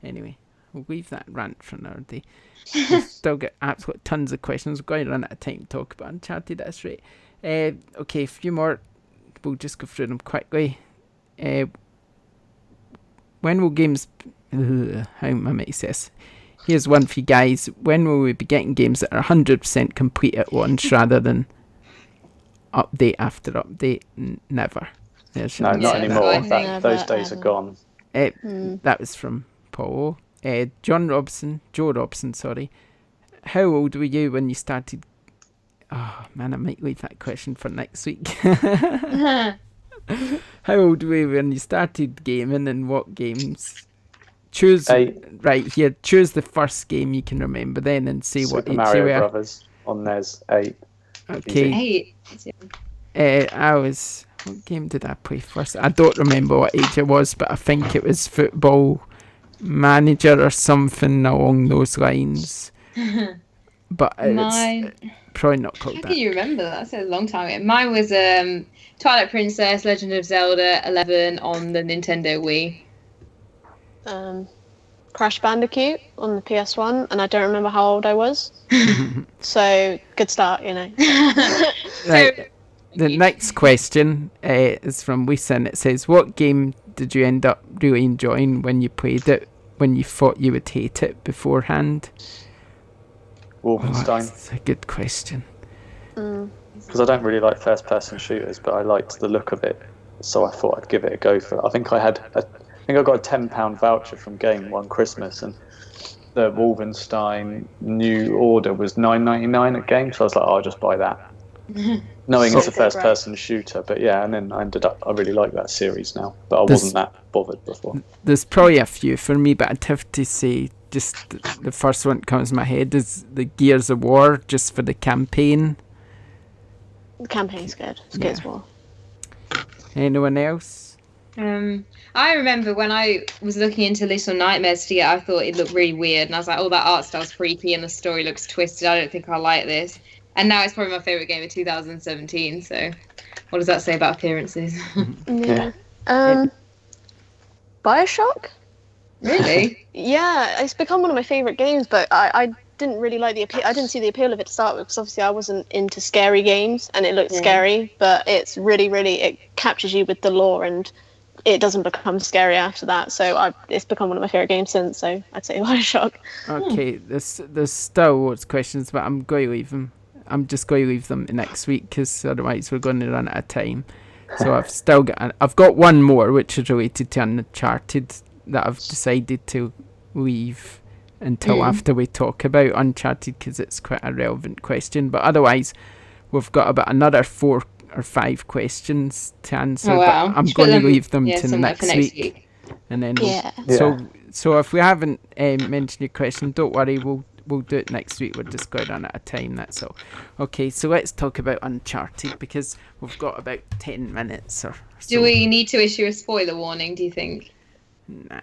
Anyway, we'll leave that rant for another day. We've still got absolute tons of questions. We're going to run out of time to talk about Uncharted, that's right. Okay, a few more. We'll just go through them quickly. When will games... how am I make this? Here's one for you guys. When will we be getting games that are 100% complete at once rather than update after update? Never. No, not anymore. Those days are gone. That was from Paul. Joe Robson, how old were you when you started? Oh man, I might leave that question for next week. How old were you when you started gaming, and what games? Choose 8. Right here. Choose the first game you can remember then, and say what age you were. Super Mario Brothers on NES. 8. Okay. 8. I was What game did I play first? I don't remember what age I was, but I think it was Football Manager or something along those lines. But it's probably not called How that. can you remember that? That's a long time ago. Mine was Twilight Princess, Legend of Zelda 11 on the Nintendo Wii. Crash Bandicoot on the PS1, and I don't remember how old I was. So, good start, you know. Right. The next question is from Lisa, and it says, what game did you end up really enjoying when you played it, when you thought you would hate it beforehand? Wolfenstein. That's a good question. Because I don't really like first-person shooters, but I liked the look of it, so I thought I'd give it a go for it. I think I got a £10 voucher from Game one Christmas, and the Wolfenstein New Order was $9.99 at Game, so I was like, I'll just buy that. Knowing it's a first-person shooter, but yeah, and then I really like that series now, but I wasn't that bothered before. There's probably a few for me, but I'd have to say just the first one that comes to my head is the Gears of War, just for the campaign. The campaign's good. It's good as well. Anyone else? I remember when I was looking into Little Nightmares to get, I thought it looked really weird, and I was like, oh, that art style's freaky and the story looks twisted. I don't think I like this. And now it's probably my favourite game of 2017, so what does that say about appearances? Yeah. Bioshock? Really? Yeah, it's become one of my favourite games, but I didn't really like the appeal. I didn't see the appeal of it to start with, because obviously I wasn't into scary games, and it looked scary, but it's really, it captures you with the lore, and it doesn't become scary after that. So it's become one of my favourite games since, so I'd say Bioshock. Okay, there's still lots of questions, but I'm going to leave them. I'm just going to leave them next week, because otherwise we're going to run out of time. So I've got one more, which is related to Uncharted, that I've decided to leave until after we talk about Uncharted, because it's quite a relevant question. But otherwise, we've got about another 4 or 5 questions to answer. Oh, wow. But I'm going to leave them to next week. And then so if we haven't mentioned your question, don't worry, we'll do it next week. We're just going on at a time, that's all. Okay, so let's talk about Uncharted, because we've got about 10 minutes or so. Do we need to issue a spoiler warning, do you think? Nah.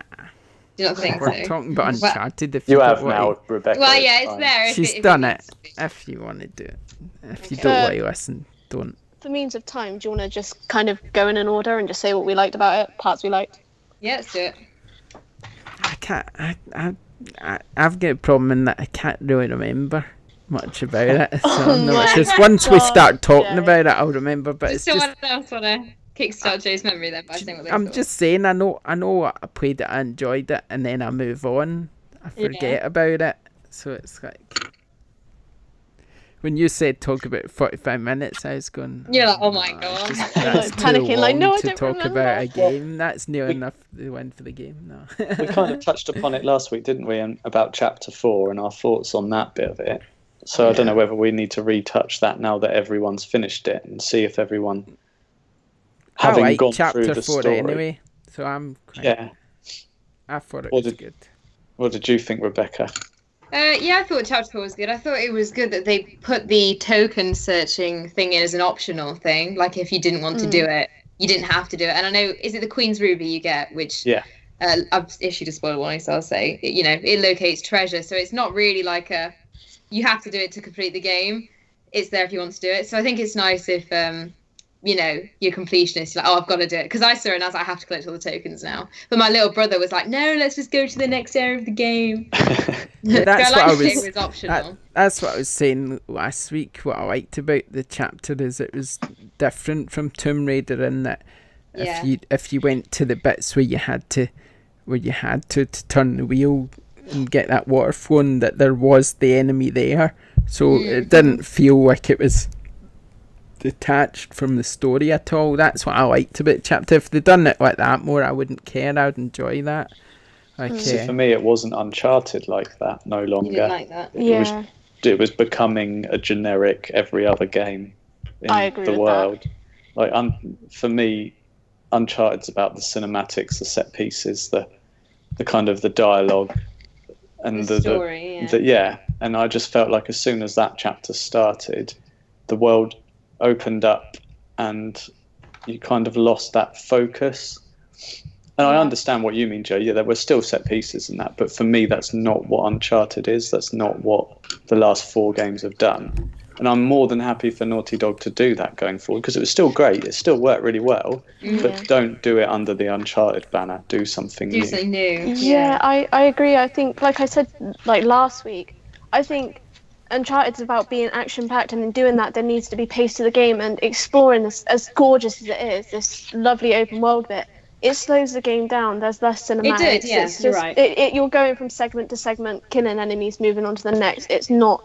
Do you not think We're so? talking about Uncharted. If You don't have worry. now, Rebecca. Well, yeah, it's there. She's done it. If you want to do it. If you don't want to listen, don't. For means of time, do you want to just kind of go in an order and just say what we liked about it, parts we liked? Yeah, let's do it. I can't. I've got a problem in that I can't really remember much about it. So no, it's just once we start talking about it, I'll remember. But Does it's just. someone else want to kickstart Joe's memory then by saying what they I'm thought? just saying. I know. I played it. I enjoyed it, and then I move on. I forget about it. So it's like. When you said talk about 45 minutes, I was going. You're like, oh my god. That's panicking, too like, long no, I to don't talk remember. about a game. That's near enough to win for the game. No. We kind of touched upon it last week, didn't we, about Chapter 4 and our thoughts on that bit of it. So I don't know whether we need to retouch that now that everyone's finished it, and see if everyone, having I like gone Chapter through the 4 story. anyway, so I'm quite, Yeah. I thought it What was did- good. What did you think, Rebecca? Yeah, I thought Chapter 4 was good. I thought it was good that they put the token searching thing in as an optional thing. Like, if you didn't want to do it, you didn't have to do it. And I know, is it the Queen's Ruby you get, which I've issued a spoiler warning, so I'll say, it locates treasure. So it's not really like you have to do it to complete the game. It's there if you want to do it. So I think it's nice if, you're completionist, you're like, oh, I've got to do it. Because I saw it and I was like, I have to collect all the tokens now. But my little brother was like, no, let's just go to the next area of the game. That's so I what I liked was. it was optional. That's what I was saying last week. What I liked about the chapter is it was different from Tomb Raider in that if you went to the bits where you had to turn the wheel and get that water flowing, that there was the enemy there, so it didn't feel like it was detached from the story at all. That's what I liked about chapter. If they'd done it like that more, I wouldn't care. I'd enjoy that. See, for me, it wasn't Uncharted like that. No longer. You didn't like that? Yeah. It was becoming a generic every other game in I agree the with world. Like, for me, Uncharted's about the cinematics, the set pieces, the kind of the dialogue, and The story, and I just felt like as soon as that chapter started, the world opened up, and you kind of lost that focus. And I understand what you mean, Joe. Yeah, there were still set pieces in that, but for me, that's not what Uncharted is. That's not what the last 4 games have done. And I'm more than happy for Naughty Dog to do that going forward, because it was still great. It still worked really well. But don't do it under the Uncharted banner. Do something new. Do something new. Yeah, I agree. I think, like I said, like last week, I think Uncharted's about being action-packed, and in doing that, there needs to be pace to the game, and exploring this, as gorgeous as it is, this lovely open world bit. It slows the game down. There's less cinematics. It did, yeah, it's just, you're right. You're going from segment to segment, killing enemies, moving on to the next. It's not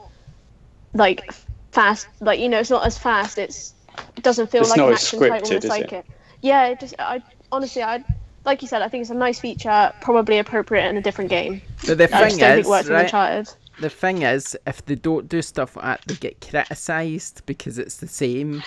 like fast, like, you know, it's not as fast. It doesn't feel like an action title that's like it. Yeah, honestly, like you said, I think it's a nice feature, probably appropriate in a different game. But the I thing just don't think is, it works in right, Uncharted. the thing is, if they don't do stuff like that, they get criticised because it's the same.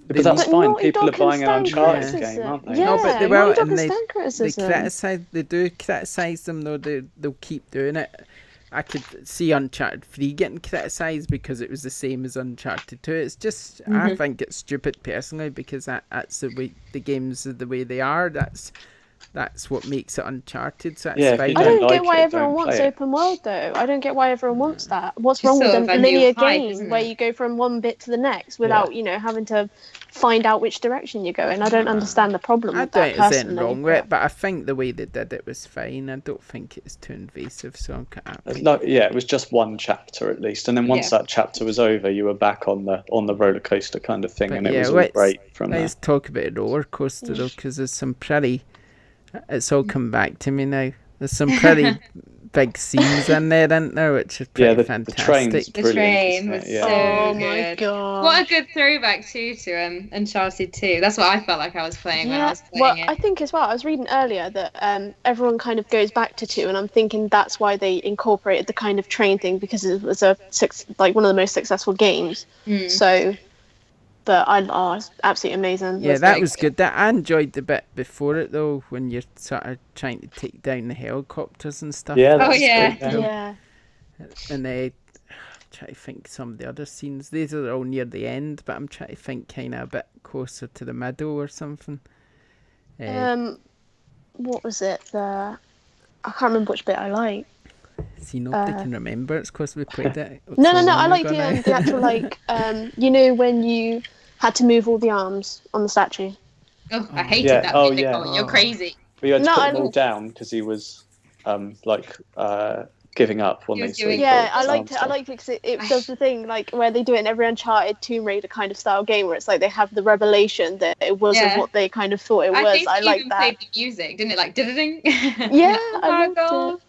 But that's But fine. Naughty People Dog are buying an can stand Uncharted criticism. game, aren't they? Yeah, No, but they Naughty will, Dog and can stand criticism. they do criticise them though. They'll keep doing it. I could see Uncharted 3 getting criticised because it was the same as Uncharted 2. It's just, I think it's stupid personally, because that's the way the games are the way they are. That's what makes it Uncharted. So that's fine. I don't like get why it, everyone don't wants play it. open world though. I don't get why everyone wants that. What's It's wrong with sort of a a new linear hype, game isn't where it? you go from one bit to the next without, you know, having to find out which direction you're going? I don't understand the problem I with that don't think there's anything personally. wrong with it, but I think the way they did it was fine. I don't think it's too invasive, so I'm quite happy. It was just one chapter at least, and then once that chapter was over, you were back on the roller coaster kind of thing, But and it yeah, was all let's- great from there. Let's talk about the roller coaster though, because there's some pretty. It's all come back to me now. There's some pretty big scenes in there, isn't there, which is pretty the fantastic. train's The brilliant, train isn't was it? Yeah. so Oh good. my god. What a good throwback to Uncharted 2. That's what I felt like I was playing when I was well, playing I it. think as well, I was reading earlier that everyone kind of goes back to 2, and I'm thinking that's why they incorporated the kind of train thing, because it was like one of the most successful games. So, but it's absolutely amazing. Yeah, was that very was good. good. I enjoyed the bit before it though, when you're sort of trying to take down the helicopters and stuff. Yeah, Oh, that's yeah. good, Yeah. And I'm trying to think some of the other scenes. These are all near the end, but I'm trying to think kind of a bit closer to the middle or something. What was it? I can't remember which bit I like. See, nobody can remember. It's because we played it. No, so I long like ago now. the actual like you know, when you had to move all the arms on the statue. Oh, I hated Yeah. that Oh, bit, yeah. Nicole. You're crazy. But you had to No, put I them all don't- down because he was giving up, wasn't he? was So he giving- Yeah, got I his liked arms it. I down. liked it because it does the thing like where they do it in every Uncharted, Tomb Raider kind of style game, where it's like they have the revelation that it wasn't Yeah. what they kind of thought it I was. think I it like even that. played the music, didn't it? Like, ding. Yeah, Oh I my loved God. it.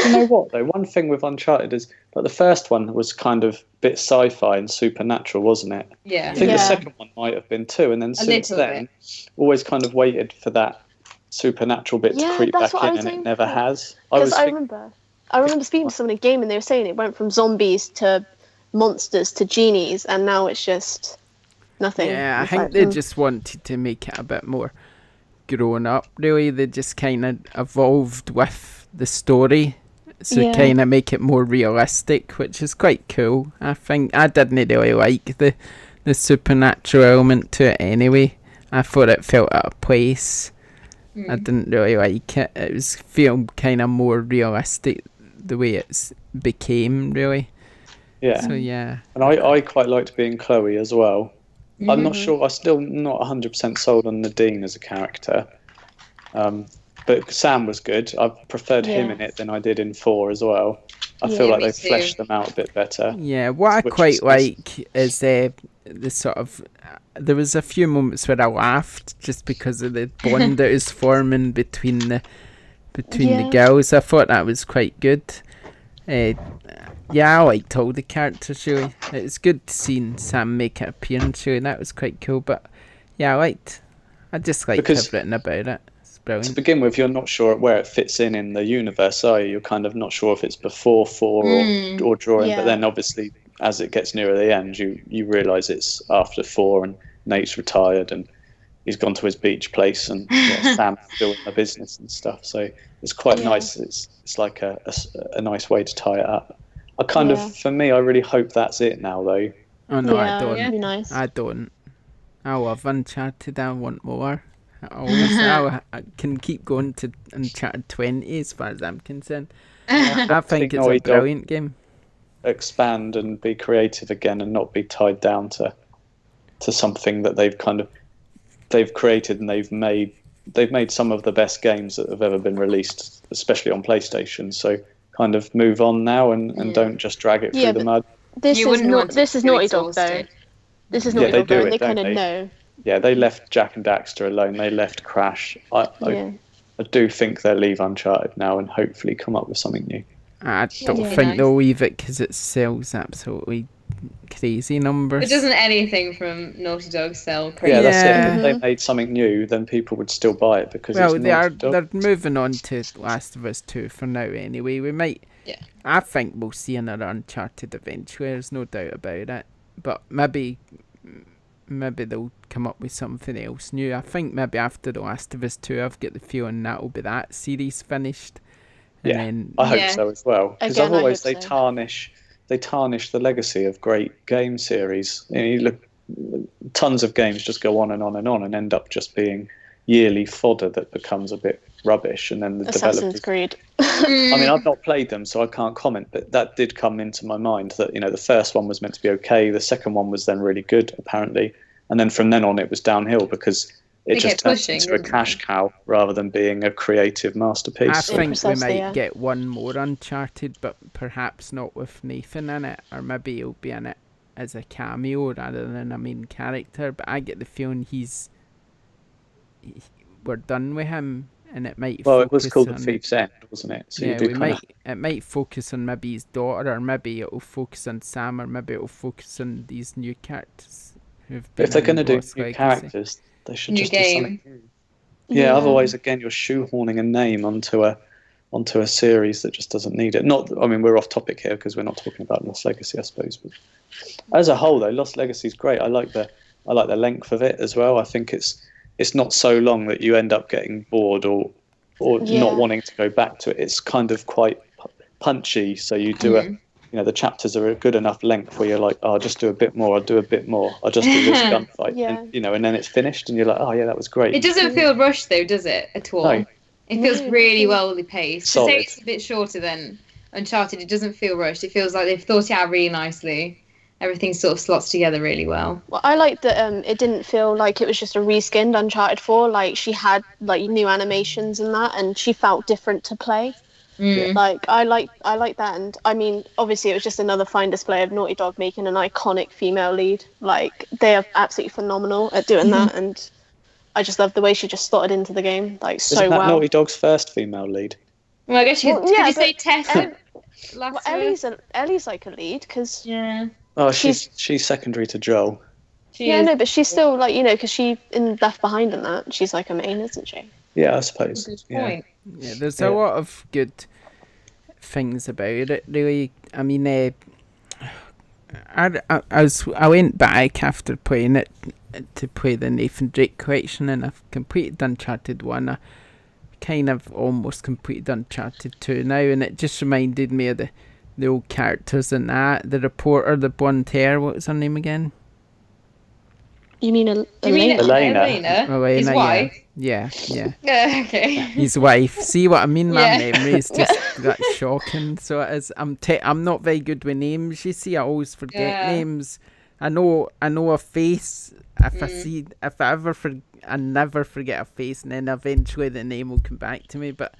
You know what though? One thing with Uncharted is, like, the first one was kind of a bit sci-fi and supernatural, wasn't it? Yeah. I think the Yeah. second one might have been too, and then since little then, always kind of waited for that supernatural bit to Yeah, creep that's back what I in, was and it saying never before. has. Because I remember speaking to someone in a game and they were saying it went from zombies to monsters to genies, and now it's just nothing. Yeah, I It's think like, they just wanted to make it a bit more grown up, really. They just kind of evolved with the story. So Yeah. kind of make it more realistic, which is quite cool. I think I didn't really like the supernatural element to it anyway. I thought it felt out of place. I didn't really like it. It was feel kind of more realistic the way it's became, really. Yeah, So yeah, and I quite liked being Chloe as well. I'm not sure. I'm still not 100% sold on Nadine as a character. But Sam was good. I preferred him Yeah. in it than I did in 4 as well. I Yeah, feel like me they too. fleshed them out a bit better. yeah. What I Which quite is- like is the sort of. There was a few moments where I laughed just because of the bond that is forming between the Yeah. girls. I thought that was quite good. Yeah, I liked all the characters really. It's good seeing Sam make an appearance really. That was quite cool. But yeah, I just liked Because- everything about it. It's To brilliant. begin with, you're not sure where it fits in the universe, are you? You're kind of not sure if it's before 4 or during. Yeah. But then obviously, as it gets nearer the end, you realise it's after 4 and Nate's retired and he's gone to his beach place and Sam's doing the business and stuff. So it's quite nice. It's like a nice way to tie it up. I for me, I really hope that's it now though. Oh no, yeah, I don't. it'd be nice. I don't. I love Uncharted. I want more. I can keep going to Uncharted 20 as far as I'm concerned. I think it's a brilliant game. Expand and be creative again, and not be tied down to something that they've created, and they've made some of the best games that have ever been released, especially on PlayStation. So kind of move on now and don't just drag it through the mud. This is Naughty Dog though. This is Naughty Dog though, and they kind of know. Yeah, they left Jack and Daxter alone. They left Crash. I do think they'll leave Uncharted now and hopefully come up with something new. I don't think they'll leave it because it sells absolutely crazy numbers. It doesn't anything from Naughty Dog sell crazy. Yeah, that's it. If they made something new, then people would still buy it because it's Naughty Dog. They're moving on to Last of Us 2 for now anyway. We might. Yeah. I think we'll see another Uncharted eventually. There's no doubt about it. But maybe they'll come up with something else new. I think maybe after The Last of Us 2, I've got the feeling that'll be that series finished. And I hope so as well. Because otherwise they tarnish the legacy of great game series. You look, tons of games just go on and on and on and end up just being yearly fodder that becomes a bit rubbish. And then the Assassin's Creed. I mean, I've not played them, so I can't comment, but that did come into my mind that, the first one was meant to be okay. The second one was then really good, apparently. And then from then on, it was downhill because it just turned into a cash cow rather than being a creative masterpiece. I think we might get one more Uncharted, but perhaps not with Nathan in it, or maybe he'll be in it as a cameo rather than a main character. But I get the feeling we're done with him, and it might. Well, it was called The Thief's End, wasn't it? So it might focus on maybe his daughter, or maybe it'll focus on Sam, or maybe it'll focus on these new characters. If they're going to do new characters, they should just do something new. Yeah, otherwise, again, you're shoehorning a name onto a series that just doesn't need it. We're off topic here because we're not talking about Lost Legacy, I suppose. But as a whole, though, Lost Legacy is great. I like the length of it as well. I think it's not so long that you end up getting bored or not wanting to go back to it. It's kind of quite punchy. So you do the chapters are a good enough length where you're like, oh, I'll just do a bit more. I'll do a bit more. I'll just do this gunfight. And then it's finished and you're like, oh yeah, that was great. It doesn't feel rushed though, does it, at all? No. It feels really well paced. To Solid. say it's a bit shorter than Uncharted, it doesn't feel rushed. It feels like they've thought it out really nicely. Everything sort of slots together really well. Well, I like that it didn't feel like it was just a reskinned Uncharted 4. Like, she had like new animations and that, and she felt different to play. Like, I like that. And I mean, obviously it was just another fine display of Naughty Dog making an iconic female lead. Like, they are absolutely phenomenal at doing that, and I just love the way she just slotted into the game so Isn't that well. Naughty Dog's first female lead? Well, I guess could you say Tess? Ellie's like a lead because Oh, she's secondary to Joel. But she's still because she in Left Behind and that she's like a main, isn't she? Yeah, I suppose. Good point. Yeah, there's a lot of good things about it, really. I mean, I went back after playing it to play the Nathan Drake collection, and I've completed Uncharted 1. I kind of almost completed Uncharted 2 now, and it just reminded me of the old characters in that. The reporter, the blonde hair, what was her name again? You mean Elena? Elena, his wife? Yeah. Okay. His wife. See what I mean? My memory is just that shocking. So it is. I'm not very good with names. You see, I always forget names. I know a face. If I never forget a face, and then eventually the name will come back to me. But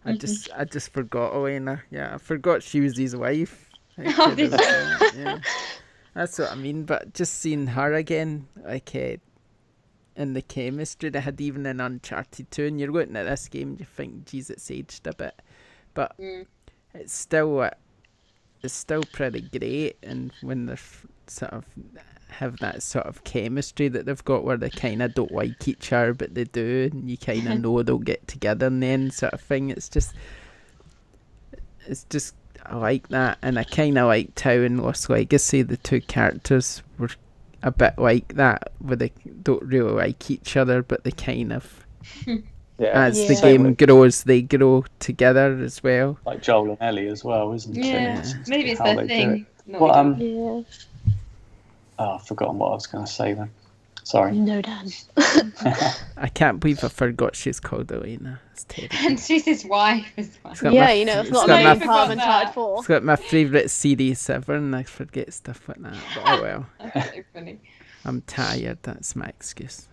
I just forgot Elena. Yeah, I forgot she was his wife. Yeah. That's what I mean, but just seeing her again, in the chemistry they had even in Uncharted 2, and you're looking at this game and you think, geez, it's aged a bit, but it's still pretty great. And when they sort of have that sort of chemistry that they've got where they kind of don't like each other, but they do, and you kind of know they'll get together in the end, sort of thing. It's just I like that, and I kind of liked how in Lost Legacy the two characters were a bit like that, where they don't really like each other, but they kind of, as the game grows, they grow together as well. Like Joel and Ellie as well, isn't it? Yeah, maybe it's their thing. I've forgotten what I was going to say then. Sorry. No, Dan. I can't believe I forgot she's called Elena. It's terrible. And she's his wife as well. It's got Yeah, my you know, f- it's not got a my main f- part of forgot Uncharted that. 4. It's got my favourite series ever, and I forget stuff like that. But oh well. That's so funny. I'm tired, that's my excuse.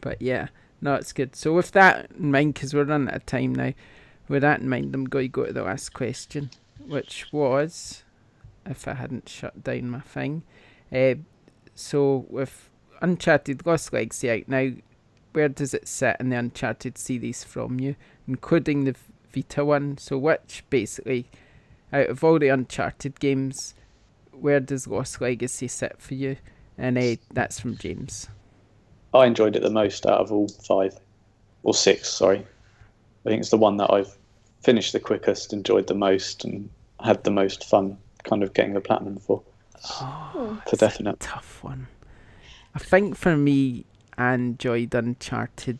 But yeah, no, it's good. So with that in mind, because we're running out of time now, with that in mind, I'm going to go to the last question, which was, if I hadn't shut down my thing. So with Uncharted Lost Legacy out now, where does it sit in the Uncharted series from you, including the Vita one? So which, basically, out of all the Uncharted games, where does Lost Legacy sit for you? And that's from James. I enjoyed it the most out of all 5. Or 6, sorry. I think it's the one that I've finished the quickest, enjoyed the most, and had the most fun kind of getting the platinum for. For definite. Tough one. I think for me, I enjoyed Uncharted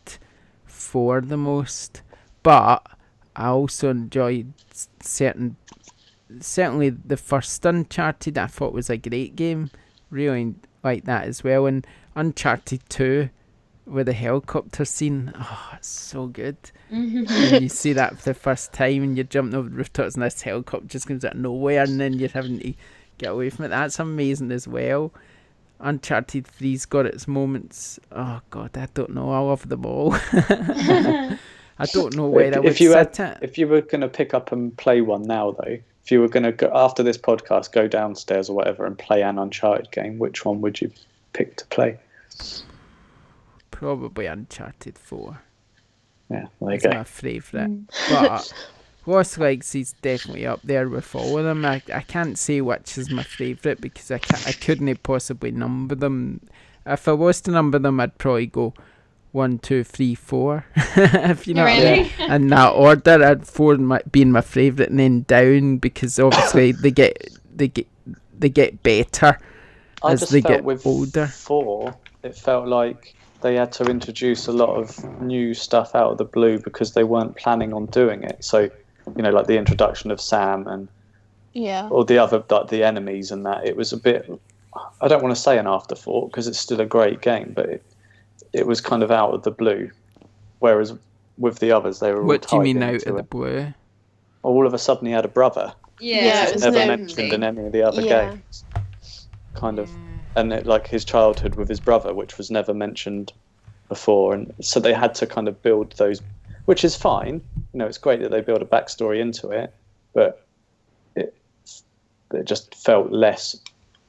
4 the most, but I also enjoyed certainly the first Uncharted. I thought was a great game, really like that as well. And Uncharted 2 with the helicopter scene, oh, it's so good. When you see that for the first time and you're jumping over the rooftops and this helicopter just comes out of nowhere and then you're having to get away from it, that's amazing as well. Uncharted 3's got its moments. Oh god, I don't know, I love them all. I don't know where I would sit it. If you were going to pick up and play one now though, if you were going to go after this podcast, go downstairs or whatever and play an Uncharted game, which one would you pick to play? Probably Uncharted 4. Yeah, there you It's go. my favourite. But Lost Legacy's definitely up there with all of them. I can't say which is my favourite because I couldn't possibly number them. If I was to number them, I'd probably go 1, 2, 3, 4. If you know what I mean. In that order, I'd 4 being my favourite, and then down because obviously they get better as they get older. 4, it felt like they had to introduce a lot of new stuff out of the blue because they weren't planning on doing it. So, you know, like the introduction of Sam and or the other, like the enemies and that, it was a bit, I don't want to say an afterthought because it's still a great game, but it was kind of out of the blue. Whereas with the others, they were all What do you mean tied out into of the it. blue? All of a sudden he had a brother. Yeah, It was never mentioned in any of the other games. Kind of. And like his childhood with his brother, which was never mentioned before. And so they had to kind of build those, which is fine. You know, it's great that they build a backstory into it, but it just felt less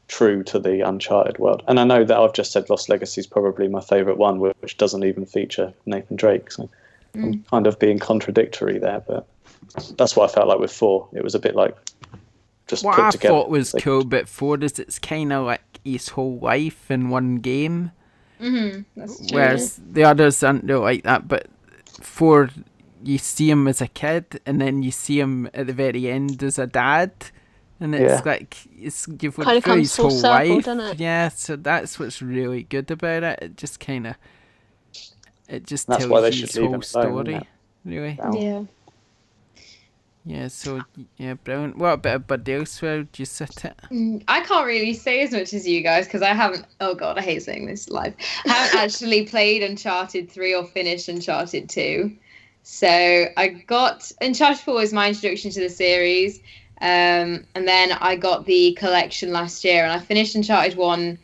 true to the Uncharted world. And I know that I've just said Lost Legacy is probably my favourite one, which doesn't even feature Nathan Drake. So I'm kind of being contradictory there, but that's what I felt like with 4. It was a bit like just what put I together. thought was cool about 4 is it's kind of like his whole life in one game. That's true. Whereas the others aren't really like that, but 4, you see him as a kid and then you see him at the very end as a dad, and it's like you've Kinda went through comes his full whole circle, life. doesn't it? Yeah, so that's what's really good about it. It just kind of That's tells why they you should his leave whole him alone, story, isn't it? really. Yeah. Yeah, so yeah, brilliant. What about Buddy else? Where would you sit it? I can't really say as much as you guys because I haven't. Oh god, I hate saying this live. I haven't actually played Uncharted 3 or finished Uncharted 2. So I got Uncharted 4 was my introduction to the series, and then I got the collection last year, and I finished Uncharted 1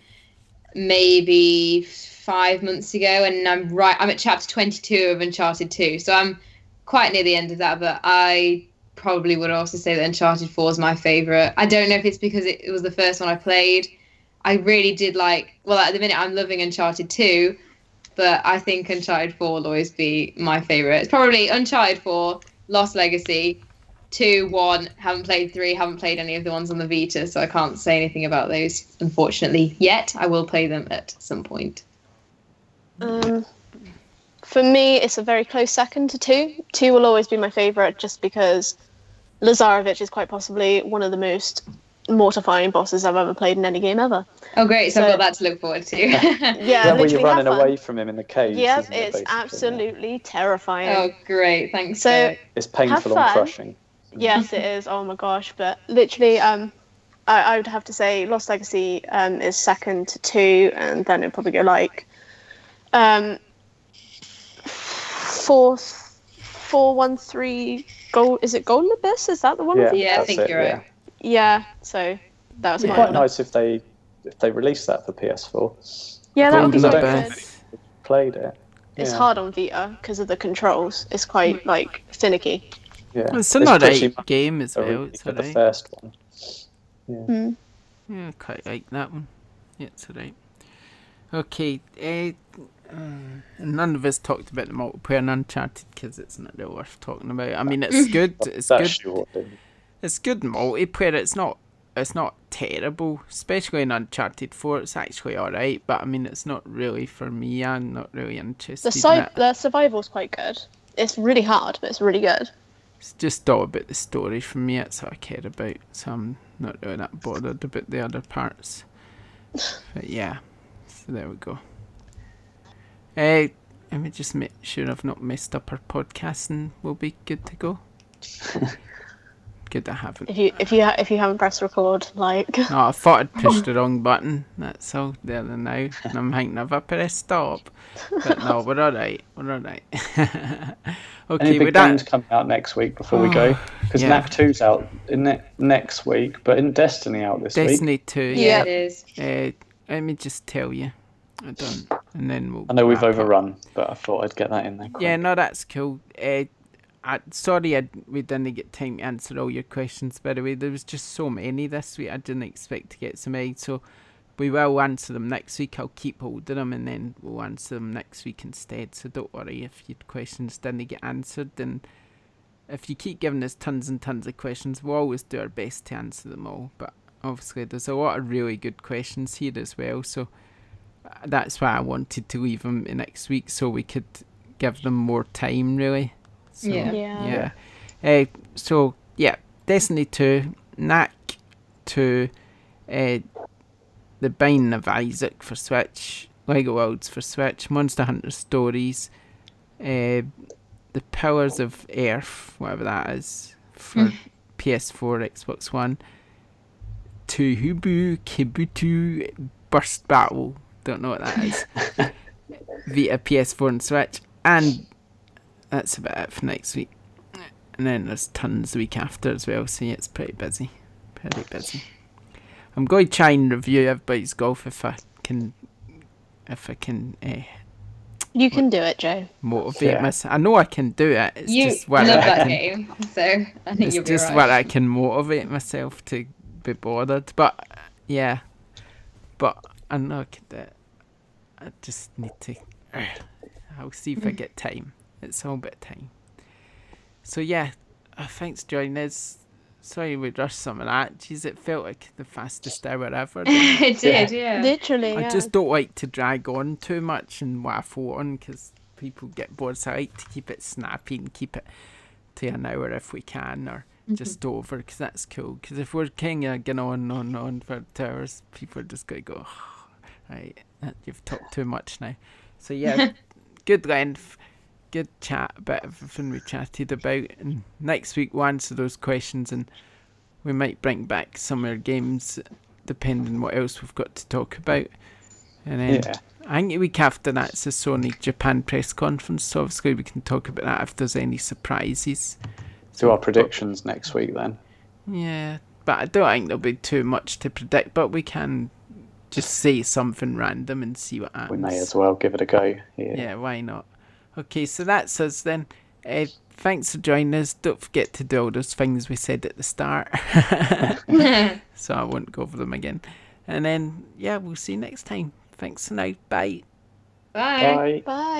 maybe 5 months ago, and I'm at chapter 22 of Uncharted 2, so I'm quite near the end of that. But I probably would also say that Uncharted 4 is my favourite. I don't know if it's because it was the first one I played. I really did like, well, at the minute I'm loving Uncharted 2, but I think Uncharted 4 will always be my favourite. It's probably Uncharted 4, Lost Legacy, 2, 1, haven't played 3, haven't played any of the ones on the Vita, so I can't say anything about those, unfortunately, yet. I will play them at some point. For me, it's a very close second to 2. 2 will always be my favourite just because Lazarevich is quite possibly one of the most mortifying bosses I've ever played in any game ever. Oh, great. So I've got that to look forward to. Yeah, Where you're literally running have fun. away from him in the cage. Yeah, isn't it, it's basically? absolutely terrifying. Oh, great. Thanks. So It's painful have and fun. crushing. Yes, it is. Oh my gosh. But literally, I would have to say Lost Legacy is second to 2, and then it'd probably go like fourth, 413 Gold. Is it Golden Abyss? Is that the one? Yeah, I think you're right. Yeah. So that was It'd be quite nice if they released that for PS4. Yeah, that would be Golden quite Abyss. good. Played it. It's Yeah. hard on Vita because of the controls. It's quite like finicky. Yeah. It's an alright pretty much game as a well. remake It's of the alright. first one. Yeah. Yeah, I quite like that one. Yeah, it's alright. Okay, none of us talked about the multiplayer in Uncharted because it's not really worth talking about. I mean, it's good. It's That's good. short, didn't it? It's good multiplayer. It's not terrible, especially in Uncharted 4. It's actually alright, but I mean, it's not really for me. I'm not really interested in it. The survival's quite good. It's really hard, but it's really good. It's just all about the story for me. That's what I care about. So I'm not really that bothered about the other parts. But yeah, so there we go. Let me just make sure I've not messed up our podcast, and we'll be good to go. Good, I haven't. If you haven't pressed record, like No, I thought I'd pushed the wrong button. That's all there and now. And I'm thinking, have I pressed stop? But no, we're alright. We're alright. Okay, Any big with that. games coming out next week before we go? Because Yeah. NAC 2's out next week, but isn't Destiny out this week? Destiny 2. Yeah, it is. Let me just tell you. I don't. And then we'll. I know we've wrap up. overrun, but I thought I'd get that in there. Yeah, no, that's cool. Sorry we didn't get time to answer all your questions, by the way. There was just so many this week. I didn't expect to get so many. So we will answer them next week. I'll keep hold of them and then we'll answer them next week instead. So don't worry if your questions didn't get answered. And if you keep giving us tons and tons of questions, we'll always do our best to answer them all. But obviously there's a lot of really good questions here as well. So that's why I wanted to leave them next week so we could give them more time, really. So, Yeah. So, yeah, Destiny 2, NAC 2, The Binding of Isaac for Switch, Lego Worlds for Switch, Monster Hunter Stories, The Pillars of Earth, whatever that is, for PS4, Xbox One, Tuhubu Kibutu Burst Battle, don't know what that is, Vita, PS4 and Switch, and that's about it for next week. And then there's tons the week after as well, so yeah, it's pretty busy. Pretty busy. I'm going to try and review everybody's golf if I can you can do it, Joe. motivate myself. I know I can do it. It's You just love whether I that can, game, so I think it's you'll be just right. where I can motivate myself to be bothered. But yeah, but I know I can do it. I just need to. I'll see if I get time. It's all about time. So yeah, thanks for joining us. Sorry we rushed some of that. Jeez, it felt like the fastest hour ever. It did, yeah. Literally, I yeah. just don't like to drag on too much and waffle on because people get bored. So I like to keep it snappy and keep it to an hour if we can, or just over, because that's cool. Because if we're kind of going on for 2 hours, people are just going to go, oh, right, you've talked too much now. So yeah, good length. Good chat about everything we chatted about, and next week we'll answer those questions and we might bring back some of our games depending what else we've got to talk about. And then I think the week after that's the Sony Japan press conference, so obviously we can talk about that if there's any surprises. Do our predictions next week then. Yeah, but I don't think there'll be too much to predict, but we can just say something random and see what happens. We may as well give it a go. Yeah, why not? Okay, so that's us then. Thanks for joining us. Don't forget to do all those things we said at the start. So I won't go over them again. And then, yeah, we'll see you next time. Thanks for now. Bye. Bye. Bye. Bye.